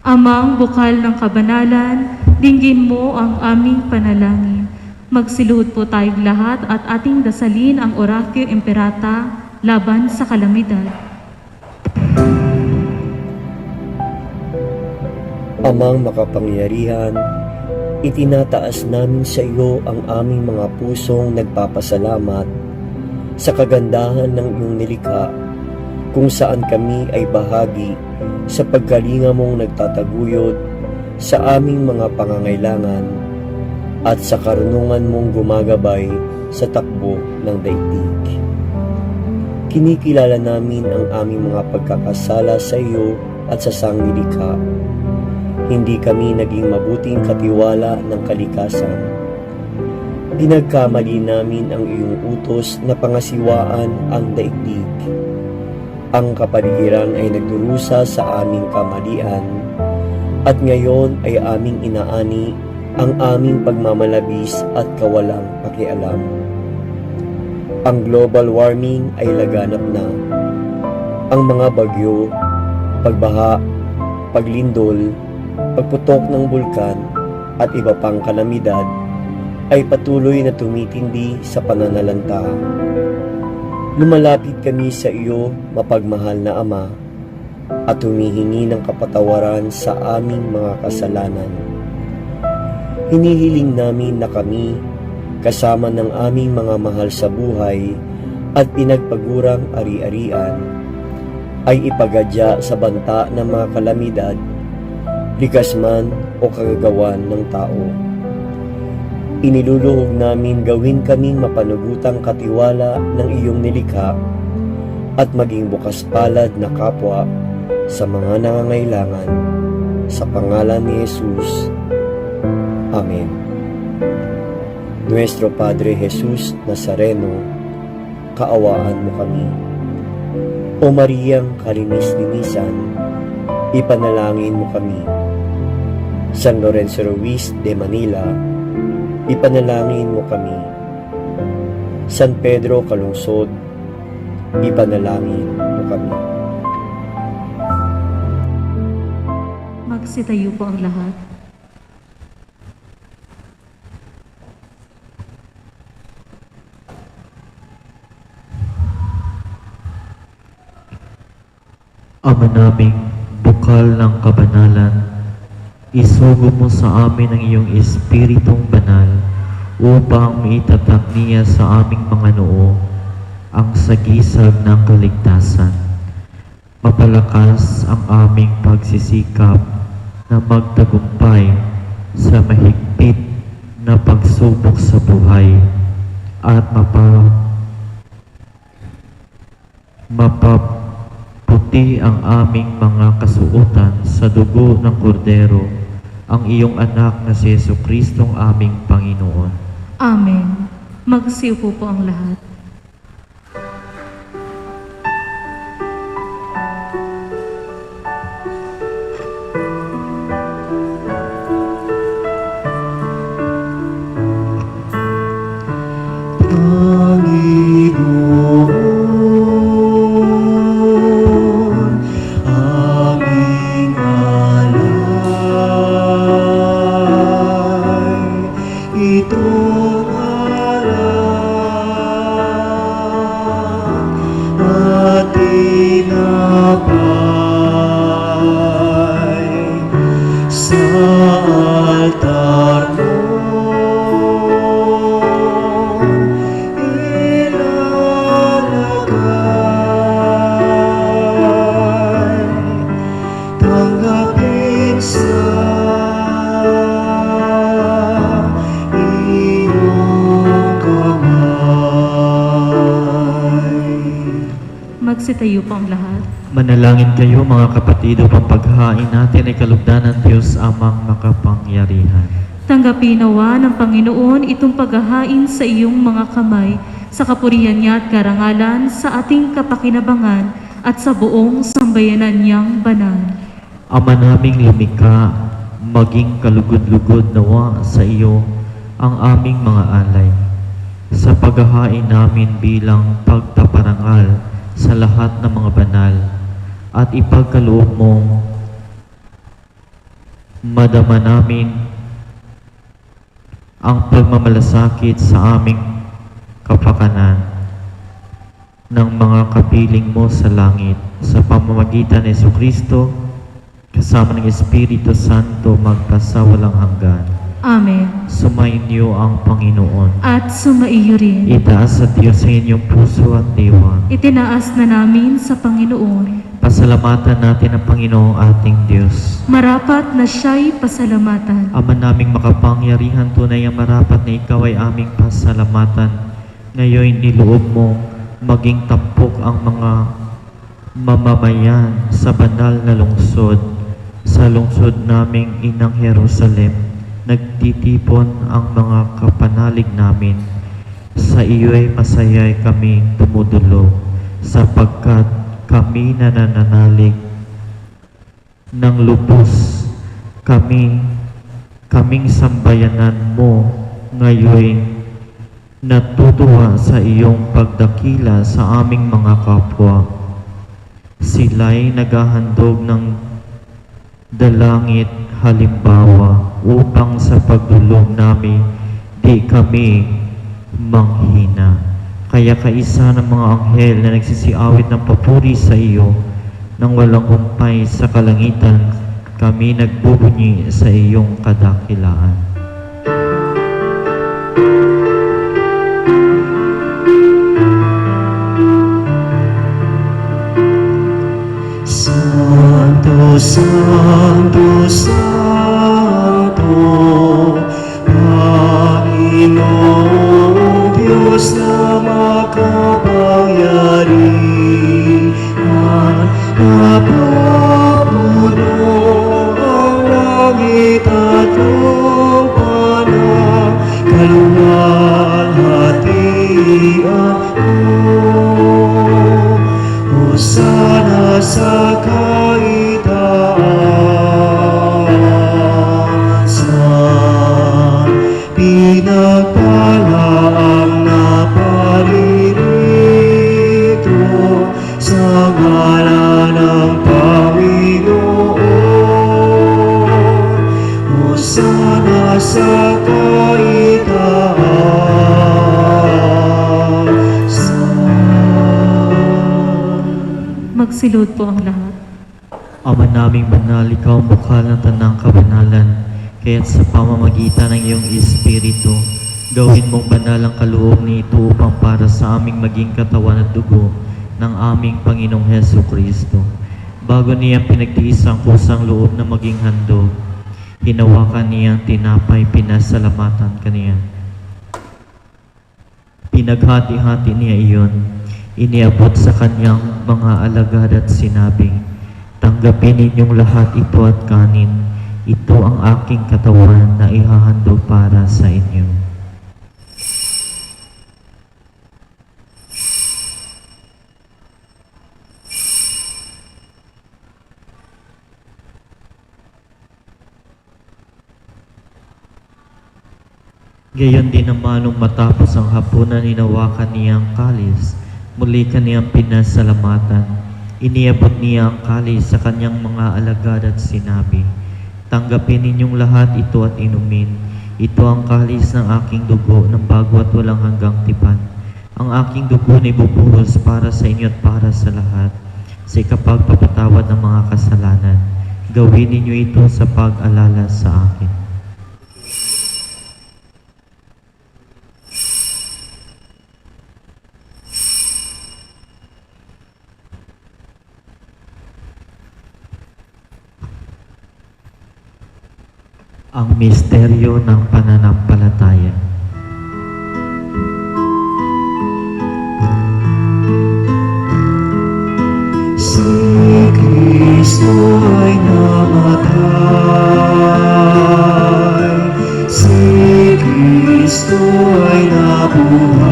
Amang bukal ng kabanalan, dinggin mo ang aming panalangin. Magsiluhod po tayong lahat at ating dasalin ang Oratio Imperata laban sa kalamidad. Amang makapangyarihan, itinataas namin sa iyo ang aming mga pusong nagpapasalamat sa kagandahan ng iyong nilikha, kung saan kami ay bahagi sa pagkalinga mong nagtataguyod sa aming mga pangangailangan at sa karunungan mong gumagabay sa takbo ng daigdig. Kinikilala namin ang aming mga pagkakasala sa iyo at sa sanglilikha. Hindi kami naging mabuting katiwala ng kalikasan. Pinagkamali namin ang iyong utos na pangasiwaan ang daigdig. Ang kapaligiran ay nagdurusa sa aming kamalian at ngayon ay aming inaani ang aming pagmamalabis at kawalang pakialam. Ang global warming ay laganap na. Ang mga bagyo, pagbaha, paglindol, pagputok ng bulkan at iba pang kalamidad ay patuloy na tumitindi sa pananalanta. Lumalapit kami sa iyo, mapagmahal na Ama, at humihingi ng kapatawaran sa aming mga kasalanan. Hinihiling namin na kami, kasama ng aming mga mahal sa buhay at pinagpagurang ari-arian, ay ipagadya sa banta ng mga kalamidad, likas man o kagagawan ng tao. Iniluluhog namin gawin kaming mapanugutang katiwala ng iyong nilikha at maging bukas palad na kapwa sa mga nangangailangan. Sa pangalan ni Jesus. Amen. Nuestro Padre Jesus Nazareno, kaawaan mo kami. O Mariang kalinis-linisan, ipanalangin mo kami. San Lorenzo Ruiz de Manila, ipanalangin mo kami. San Pedro Calungsod, ipanalangin mo kami. Magsitayo po ang lahat. Ama naming bukal ng kabanalan, isugo mo sa amin ang iyong Espiritong banal upang maitatak niya sa aming mga noo ang sagisag ng kaligtasan. Mapalakas ang aming pagsisikap na magtagumpay sa mahigpit na pagsubok sa buhay at mapaputi ang aming mga kasuotan sa dugo ng Kordero, ang iyong anak na si Jesucristong aming Panginoon. Amen. Magsiupo po ang lahat. Magsitayo po ang lahat. Manalangin kayo mga kapatid upang paghain natin ay kalugdan ng Diyos amang makapangyarihan. Tanggapin nawa ng Panginoon itong paghahain sa iyong mga kamay, sa kapurihan niya at karangalan, sa ating kapakinabangan at sa buong sambayanan niyang banal. Ama naming lumikha, maging kalugod-lugod nawa sa iyo ang aming mga alay. Sa paghahain namin bilang pagpaparangal sa lahat ng mga banal, at ipagkaloob mong madama namin ang pagmamalasakit sa aming kapakanan ng mga kapiling mo sa langit, sa pamamagitan ni Jesucristo kasama ng Espiritu Santo magpasawalang hanggan. Amen. Sumainyo ang Panginoon. At sumaiyo rin. Itaas sa Diyos sa inyong puso at diwa. Itinaas na namin sa Panginoon. Pasalamatan natin ang Panginoong ating Diyos. Marapat na siya'y pasalamatan. Ama naming makapangyarihan, tunay ang marapat na ikaw ay aming pasalamatan. Ngayon niloob mo maging tampok ang mga mamamayan sa banal na lungsod. Sa lungsod naming Inang Jerusalem, nagtitipon ang mga kapanalig namin. Sa iyo'y masaya'y kami tumudulog, sapagkat kami nananalig ng lubos. Kaming sambayanan mo ngayon natutuwa sa iyong pagdakila sa aming mga kapwa. Sila'y naghahandog ng dalangit halimbawa upang sa pagdulog namin di kami manghina. Kaya kaisa ng mga anghel na nagsisiawit ng papuri sa iyo nang walang humpay sa kalangitan, kami nagbubunyi sa iyong kadakilaan. Santo, Santo, Santo, Panginoong Diyos na makapangyarihan, napapuno ang langit at lupa ng kaluwalhatian mo. Hosana sa kaitaasan, pinagpala ang naparirito sa ngalan ng Panginoon. Hosana sa kaitaasan. Magsilod po ang lahat. Ama naming banal, ikaw ang bukal ng tanang kabanalan, kaya't sa pamamagitan ng iyong Espiritu, gawin mong banal ang kaloob nito upang para sa aming maging katawan at dugo ng aming Panginoong Heso Kristo. Bago niya pinagtiis ang kusang loob na maging handog, hinawakan niya ang tinapay, pinasalamatan kaniya. Pinaghati-hati niya iyon, iniabot sa kanyang mga alagad at sinabing, tanggapin ninyong lahat ito at kanin. Ito ang aking katawan na ihahandog para sa inyo. Gayon din naman nung matapos ang hapunan, hinawakan niya ang kalis. Muli kaniyang pinasalamatan. Iniabot niya ang kalis sa kanyang mga alagad at sinabi, tanggapin ninyong lahat ito at inumin. Ito ang kalis ng aking dugo ng bago at walang hanggang tipan. Ang aking dugo na ibubuhos para sa inyo at para sa lahat, sa ikapagpapatawad ng mga kasalanan. Gawin ninyo ito sa pag-alala sa akin. Ang misteryo ng pananampalataya. Si Kristo ay namatay, si Kristo ay nabuhay,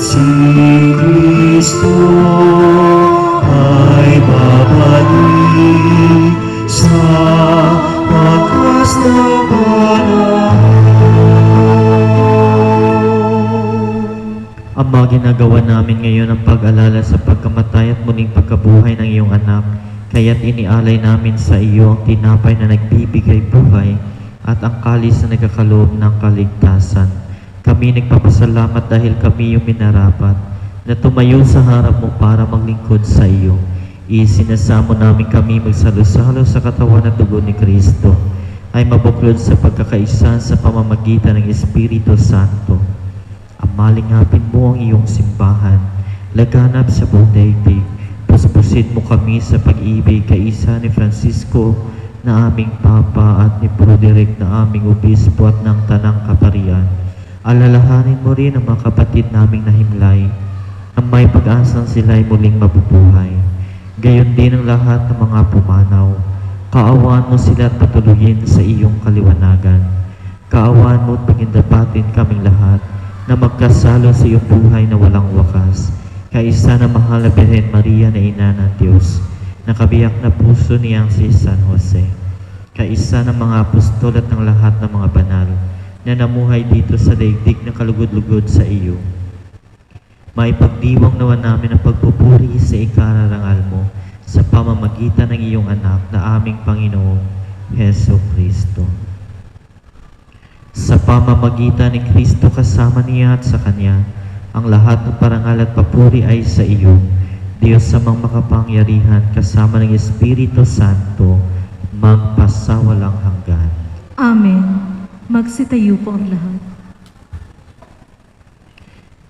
si Kristo ay babalik sa wakas ng panahon. Ama, ginagawa namin ngayon ang pag-alala sa pagkamatay at muling pagkabuhay ng iyong anak. Kaya't inialay namin sa iyo ang tinapay na nagbibigay buhay at ang kalis na nagkakaloob ng kaligtasan. Kami nagpapasalamat dahil kami yung minarapat na tumayo sa harap mo para maglingkod sa iyo. Isinasamo namin kami magsalo-salo sa katawan at dugo ni Kristo ay mabuklod sa pagkakaisa sa pamamagitan ng Espiritu Santo. Amalingapin mo ang iyong simbahan, laganap sa buong daigdig. Puspusin mo kami sa pag-ibig kaisa ni Francisco na aming Papa at ni Broderick na aming Obispo at ng Tanang Kaparian. Alalahanin mo rin ang mga kapatid naming nahimlay na may pag-asang sila'y muling mabubuhay. Gayon din ang lahat ng mga pumanaw. Kaawaan mo sila at patuluyin sa iyong kaliwanagan. Kaawaan mo at pagindapatin kaming lahat na magkasalo sa iyong buhay na walang wakas. Kaisa na mahal na Birhen Maria na Ina ng Diyos, na kabiyak na puso niyang si San Jose. Kaisa ng mga apostol at ng lahat ng mga banal na namuhay dito sa daigdig na kalugod-lugod sa iyo. Maipagdiwang naman namin ang pagpupuri sa ikararangal mo sa pamamagitan ng iyong anak na aming Panginoong Heso Kristo. Sa pamamagitan ni Kristo kasama niya at sa Kanya, ang lahat ng parangal at papuri ay sa iyo, Diyos sa mga makapangyarihan kasama ng Espiritu Santo, magpasawalang hanggan. Amen. Magsitayo po ang lahat.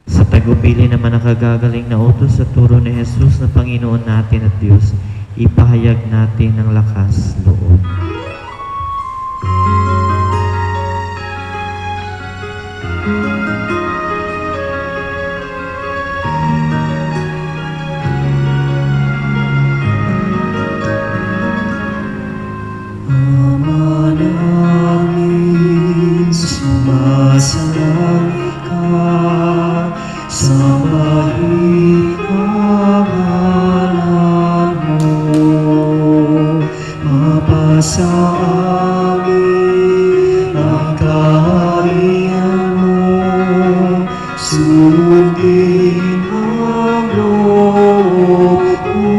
Sa tagubili naman nakagagaling na utos sa turo ni Jesus na Panginoon natin at Diyos, ipahayag natin ng lakas loob. Ama namin, sumasalangit ka, sambahin ang ngalan mo, mapasa amin ang kaharian mo, sundin ang loob mo,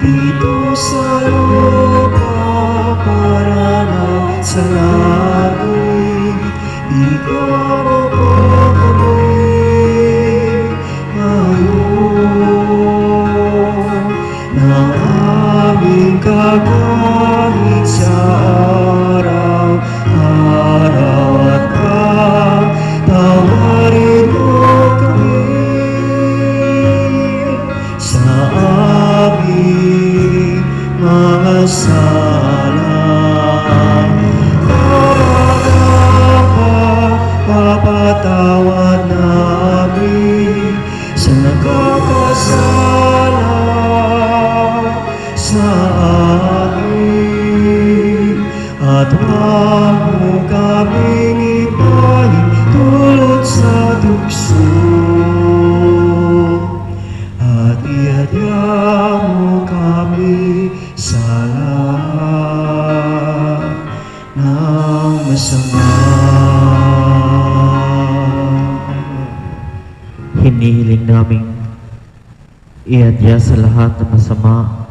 dito sa lupa para na sa langit, ikaw po kami ngayon, na aming kakain sa araw-araw at patawarin mo kami sa aming mga sala. Papatawad namin sa nagkakasala sa amin, at huwag mo kaming ipahin tulad sa tukso, at iadya mo kami sa lahat ng masama. Hinihiling naming iadya sa lahat ng masama,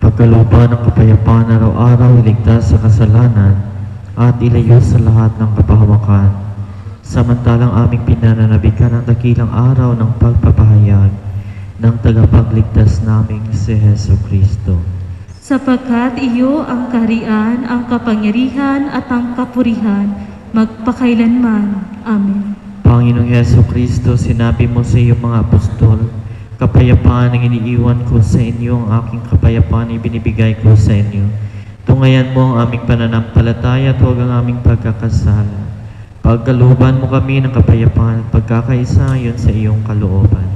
pagkalooban ng kapayapaan araw-araw, iligtas sa kasalanan, at ilayo sa lahat ng kapahawakan. Samantalang aming pinananabikan ang dakilang araw ng pagpapahayag ng tagapagligtas naming si Heso Kristo. Sapagkat iyo ang kaharian, ang kapangyarihan at ang kapurihan, magpakailanman. Amen. Panginoong Heso Kristo, sinabi mo sa iyong mga apostol, kapayapaan ang iniiwan ko sa inyo, ang aking kapayapaan ibinibigay ko sa inyo. Tungayan mo ang aming pananampalataya at huwag ang aming pagkakasala. Pagkalooban mo kami ng kapayapaan at pagkakaisa ayon sa iyong kalooban.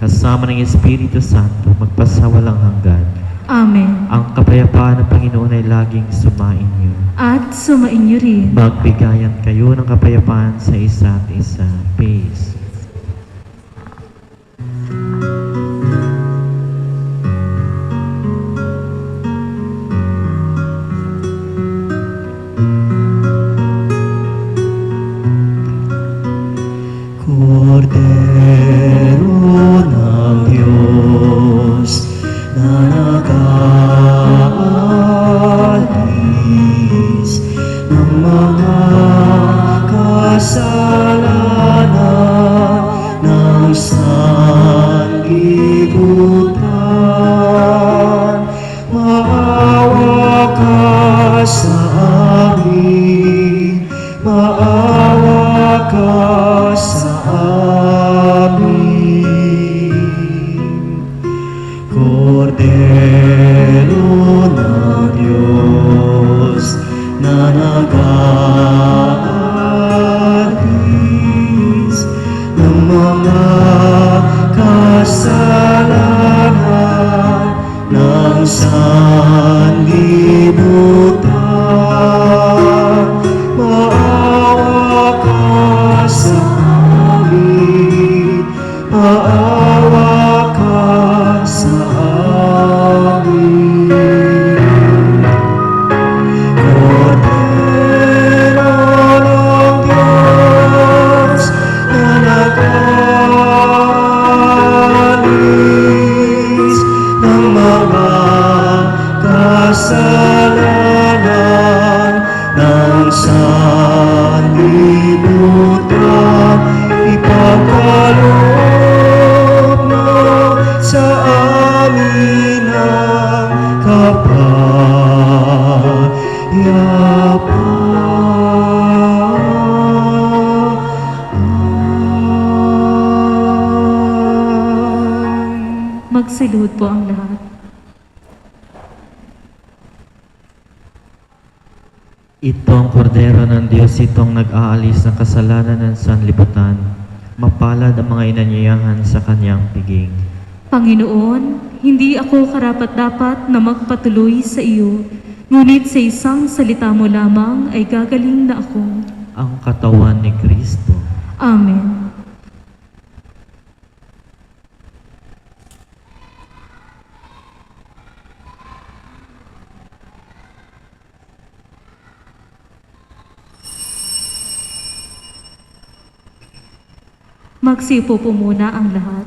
Kasama ng Espiritu Santo, magpasawalang hanggan. Amen. Ang kapayapaan ng Panginoon ay laging sumainyo. At sumainyo rin. Magbigayan kayo ng kapayapaan sa isa't isa. Peace. Kordero ng Diyos na nag-aalis ng mga kasalanan ng sanlibutan, maawa ka maawa ka sa amin. Kordero ng Diyos na nag-alis ng mga kasalanan ng sanlibutan, ipagkaloob mo sa amin ang kapayapaan. Magsilod po ang lahat. Ito ang kordero ng Diyos, itong nag-aalis ng kasalanan ng sanlibutan. Mapalad ang mga inanyayahan sa kanyang piging. Panginoon, hindi ako karapat-dapat na magpatuloy sa iyo, ngunit sa isang salita mo lamang ay gagaling na ako. Ang katawan ni Kristo. Amen. Magsipo po muna ang lahat.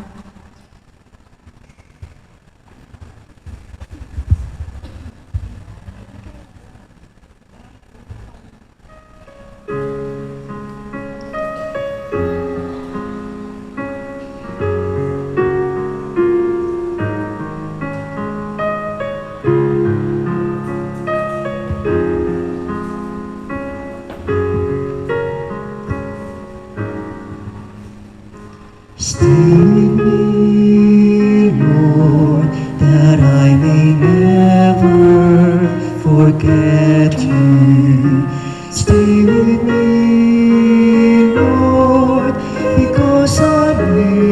Stay with me, Lord, that I may never forget you. Stay with me, Lord, because I'm weak.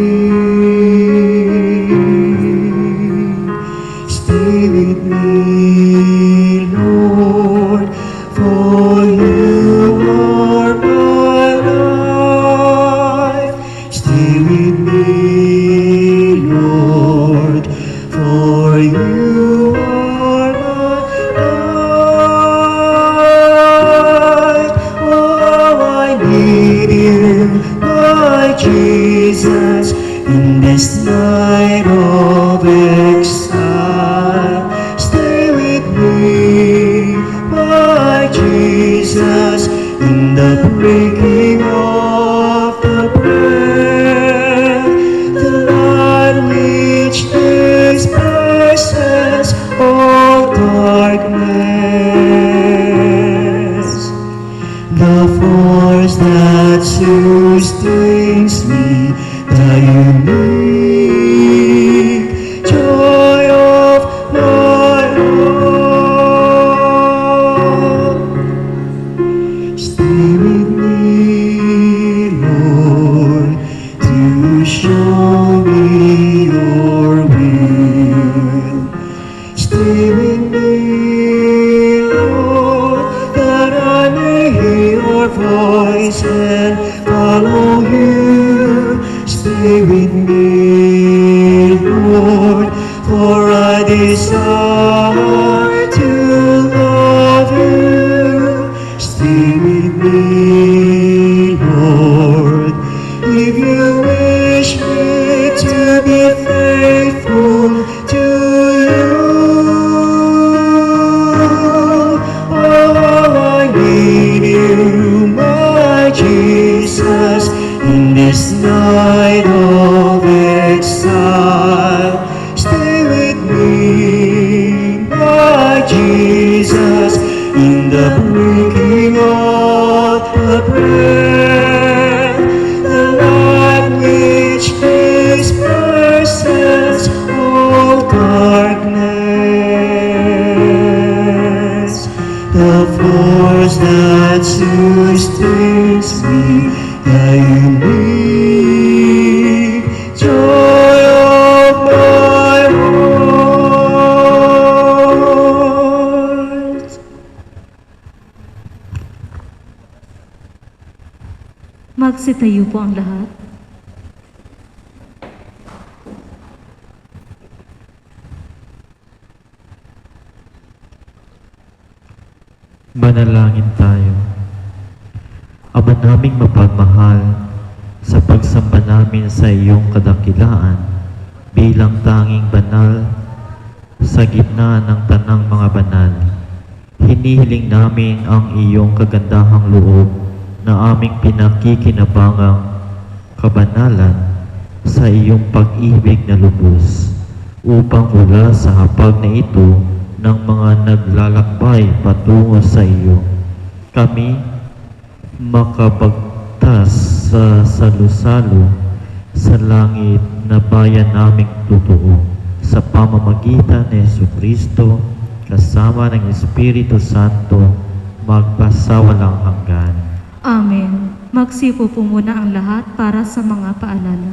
Stay with me, Lord, for you are my life. Stay with me, Lord, for you are my life. Oh, I need you, my Jesus, in this night of exile. Stay with me, my Jesus, in the breaking of the bread, the light which disperses all darkness, the force that sustains me, the unique joy of my heart. Stay with me, Lord, to show me your will. Stay with me, Lord, that I may hear your voice and follow you. Stay with me, Lord, for I desire to love you. Stay with me, Lord, if you wish me to be faithful to you. Oh, I need you, my Jesus, in this night of exile. Stay with me, my Jesus, in the breaking of the bread, the light which disperses all darkness, the force that sustains me, the unique joy of my heart. Magsitayo po ang lahat. Manalangin tayo. Ama naming mapagmahal, sa pagsamba namin sa iyong kadakilaan bilang tanging banal sa gitna ng tanang mga banal, hinihiling namin ang iyong kagandahang loob na aming pinakikinabangang kabanalan sa iyong pag-ibig na lubos, upang mula sa hapag na ito ng mga naglalakbay patungo sa iyo, kami makabagtas sa salusalo sa langit na bayan naming totoo, sa pamamagitan ni Jesucristo kasama ng Espiritu Santo magpasawalang hanggan. Amen. Magsipo po muna ang lahat para sa mga paalala.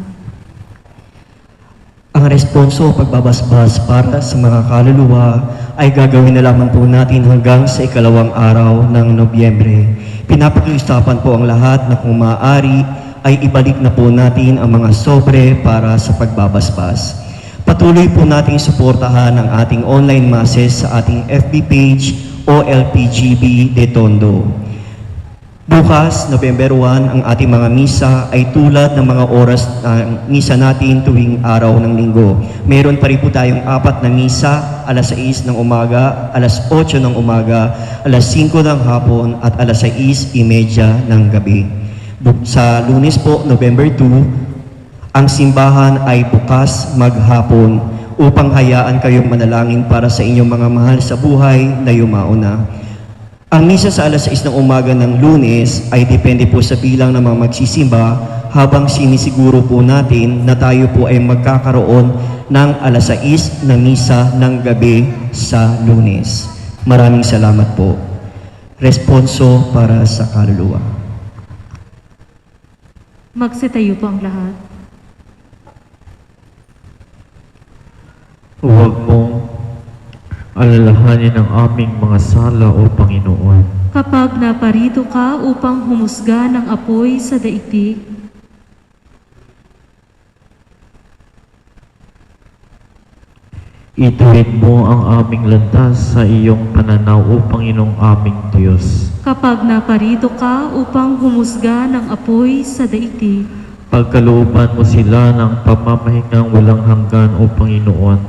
Ang responso o pagbabasbas para sa mga kaluluwa ay gagawin na lamang po natin hanggang sa ikalawang araw ng Nobyembre. Pinapakiusapan po ang lahat na kung maaari ay ibalik na po natin ang mga sobre para sa pagbabasbas. Patuloy po nating suportahan ang ating online masses sa ating FB page OLPGB de Tondo. Bukas, November 1, ang ating mga misa ay tulad ng mga oras ng misa natin tuwing araw ng linggo. Meron pa rin po tayong 4 na misa, alas 6 ng umaga, alas 8 ng umaga, alas 5 ng hapon at alas 6:30 ng gabi. Sa Lunes po, November 2, ang simbahan ay bukas maghapon upang hayaan kayong manalangin para sa inyong mga mahal sa buhay na yumauna. Ang misa sa alas 6 ng umaga ng Lunes ay depende po sa bilang ng mga magsisimba, habang sinisiguro po natin na tayo po ay magkakaroon ng alas 6 na misa ng gabi sa Lunes. Maraming salamat po. Responso para sa kaluluwa. Magsitayo po ang lahat. Huwag mong alalahanin ang aming mga sala, O Panginoon. Kapag naparito ka upang humusga ng apoy sa daigdig, ituwid mo ang aming landas sa iyong pananaw, O Panginoong aming Diyos. kapag naparito ka upang humusga ng apoy sa daigdig, Pagkalooban mo sila ng pamamahingang walang hanggan, O Panginoon,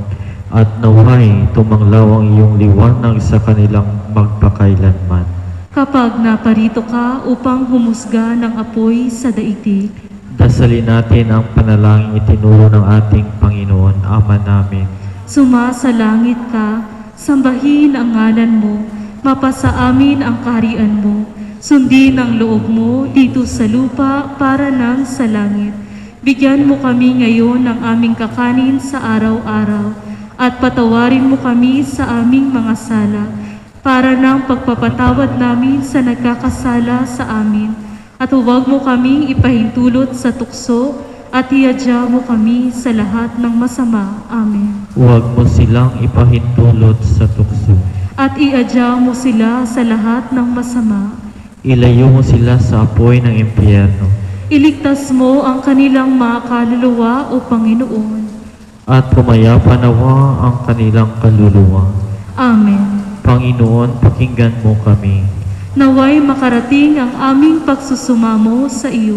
at naway tumanglaw ang iyong liwanag sa kanilang magpakailanman. kapag naparito ka upang humusga ng apoy sa daigdig, Dasalin natin ang panalangin itinuro ng ating Panginoon, Ama namin. sumasalangit ka, sambahin ang ngalan mo, mapasa amin ang kaharian mo, sundin ang loob mo dito sa lupa para nang sa langit. Bigyan mo kami ngayon ng aming kakanin sa araw-araw, at patawarin mo kami sa aming mga sala, para ng pagpapatawad namin sa nagkakasala sa amin. At huwag mo kaming ipahintulot sa tukso, at iadya mo kami sa lahat ng masama. Amen. Huwag mo silang ipahintulot sa tukso. At iadya mo sila sa lahat ng masama. Ilayo mo sila sa apoy ng impyerno. Iligtas mo ang kanilang mga kaluluwa, O Panginoon. At pumayapa nawa ang kanilang kaluluwa. Amen. Panginoon, pakinggan mo kami. Naway makarating ang aming pagsusumamo sa iyo,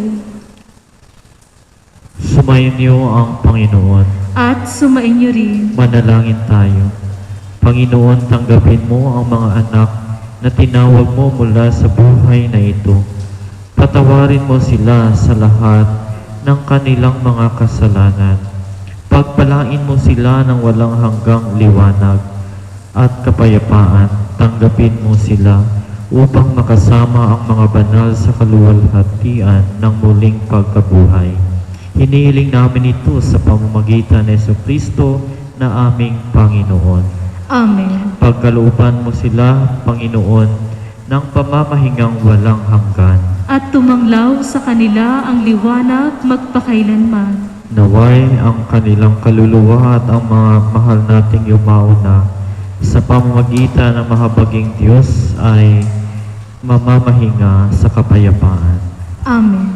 Sumayin niyo ang Panginoon. at sumainyo rin. Manalangin tayo. Panginoon, tanggapin mo ang mga anak na tinawag mo mula sa buhay na ito. Patawarin mo sila sa lahat ng kanilang mga kasalanan. Pagpalain mo sila ng walang hanggang liwanag at kapayapaan. Tanggapin mo sila upang makasama ang mga banal sa kaluwalhatian ng muling pagkabuhay. Hinihiling namin ito sa pamamagitan ni Jesucristo na aming Panginoon. Amen. Pagkalooban mo sila, Panginoon, ng pamamahingang walang hanggan. At tumanglaw sa kanila ang liwanag magpakailanman. Naway ang kanilang kaluluwa at ang mga mahal nating yumauna sa pamamagitan ng mahabaging Diyos ay mamamahinga sa kapayapaan. Amen.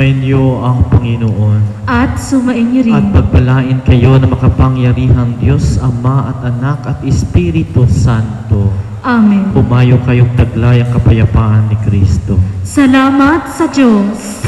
Sumainyo ang Panginoon. At sumainyo rin. At pagpalain kayo na makapangyarihang Diyos, Ama at Anak at Espiritu Santo. Amen. Pumayo kayong taglay ang kapayapaan ni Kristo. Salamat sa Diyos.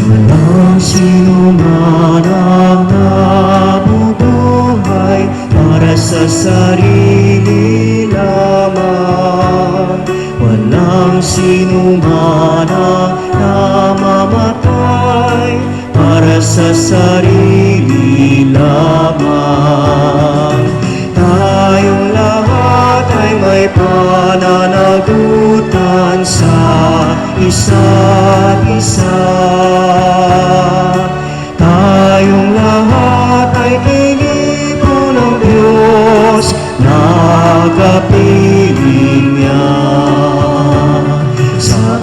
Walang sino man ang nabubuhay para sa sarili lamang. Walang sino man ang namamatay para sa sarili lamang. Tayong lahat ay may pananagutan sa isa't isa. Tayong lahat ay pinito ng Diyos, nakapiling niya. Sa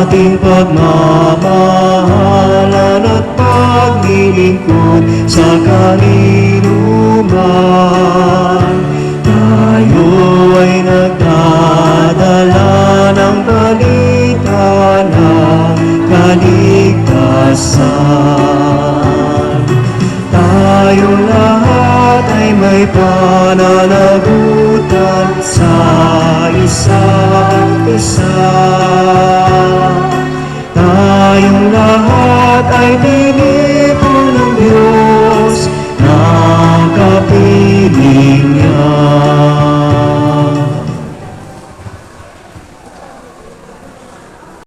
ating pagmamahalan at paglilingkod sa kanino man, tayo ay nagdadala ng balita ng kaligtasan. Tayong lahat ay may pananagutan sa isa't isa.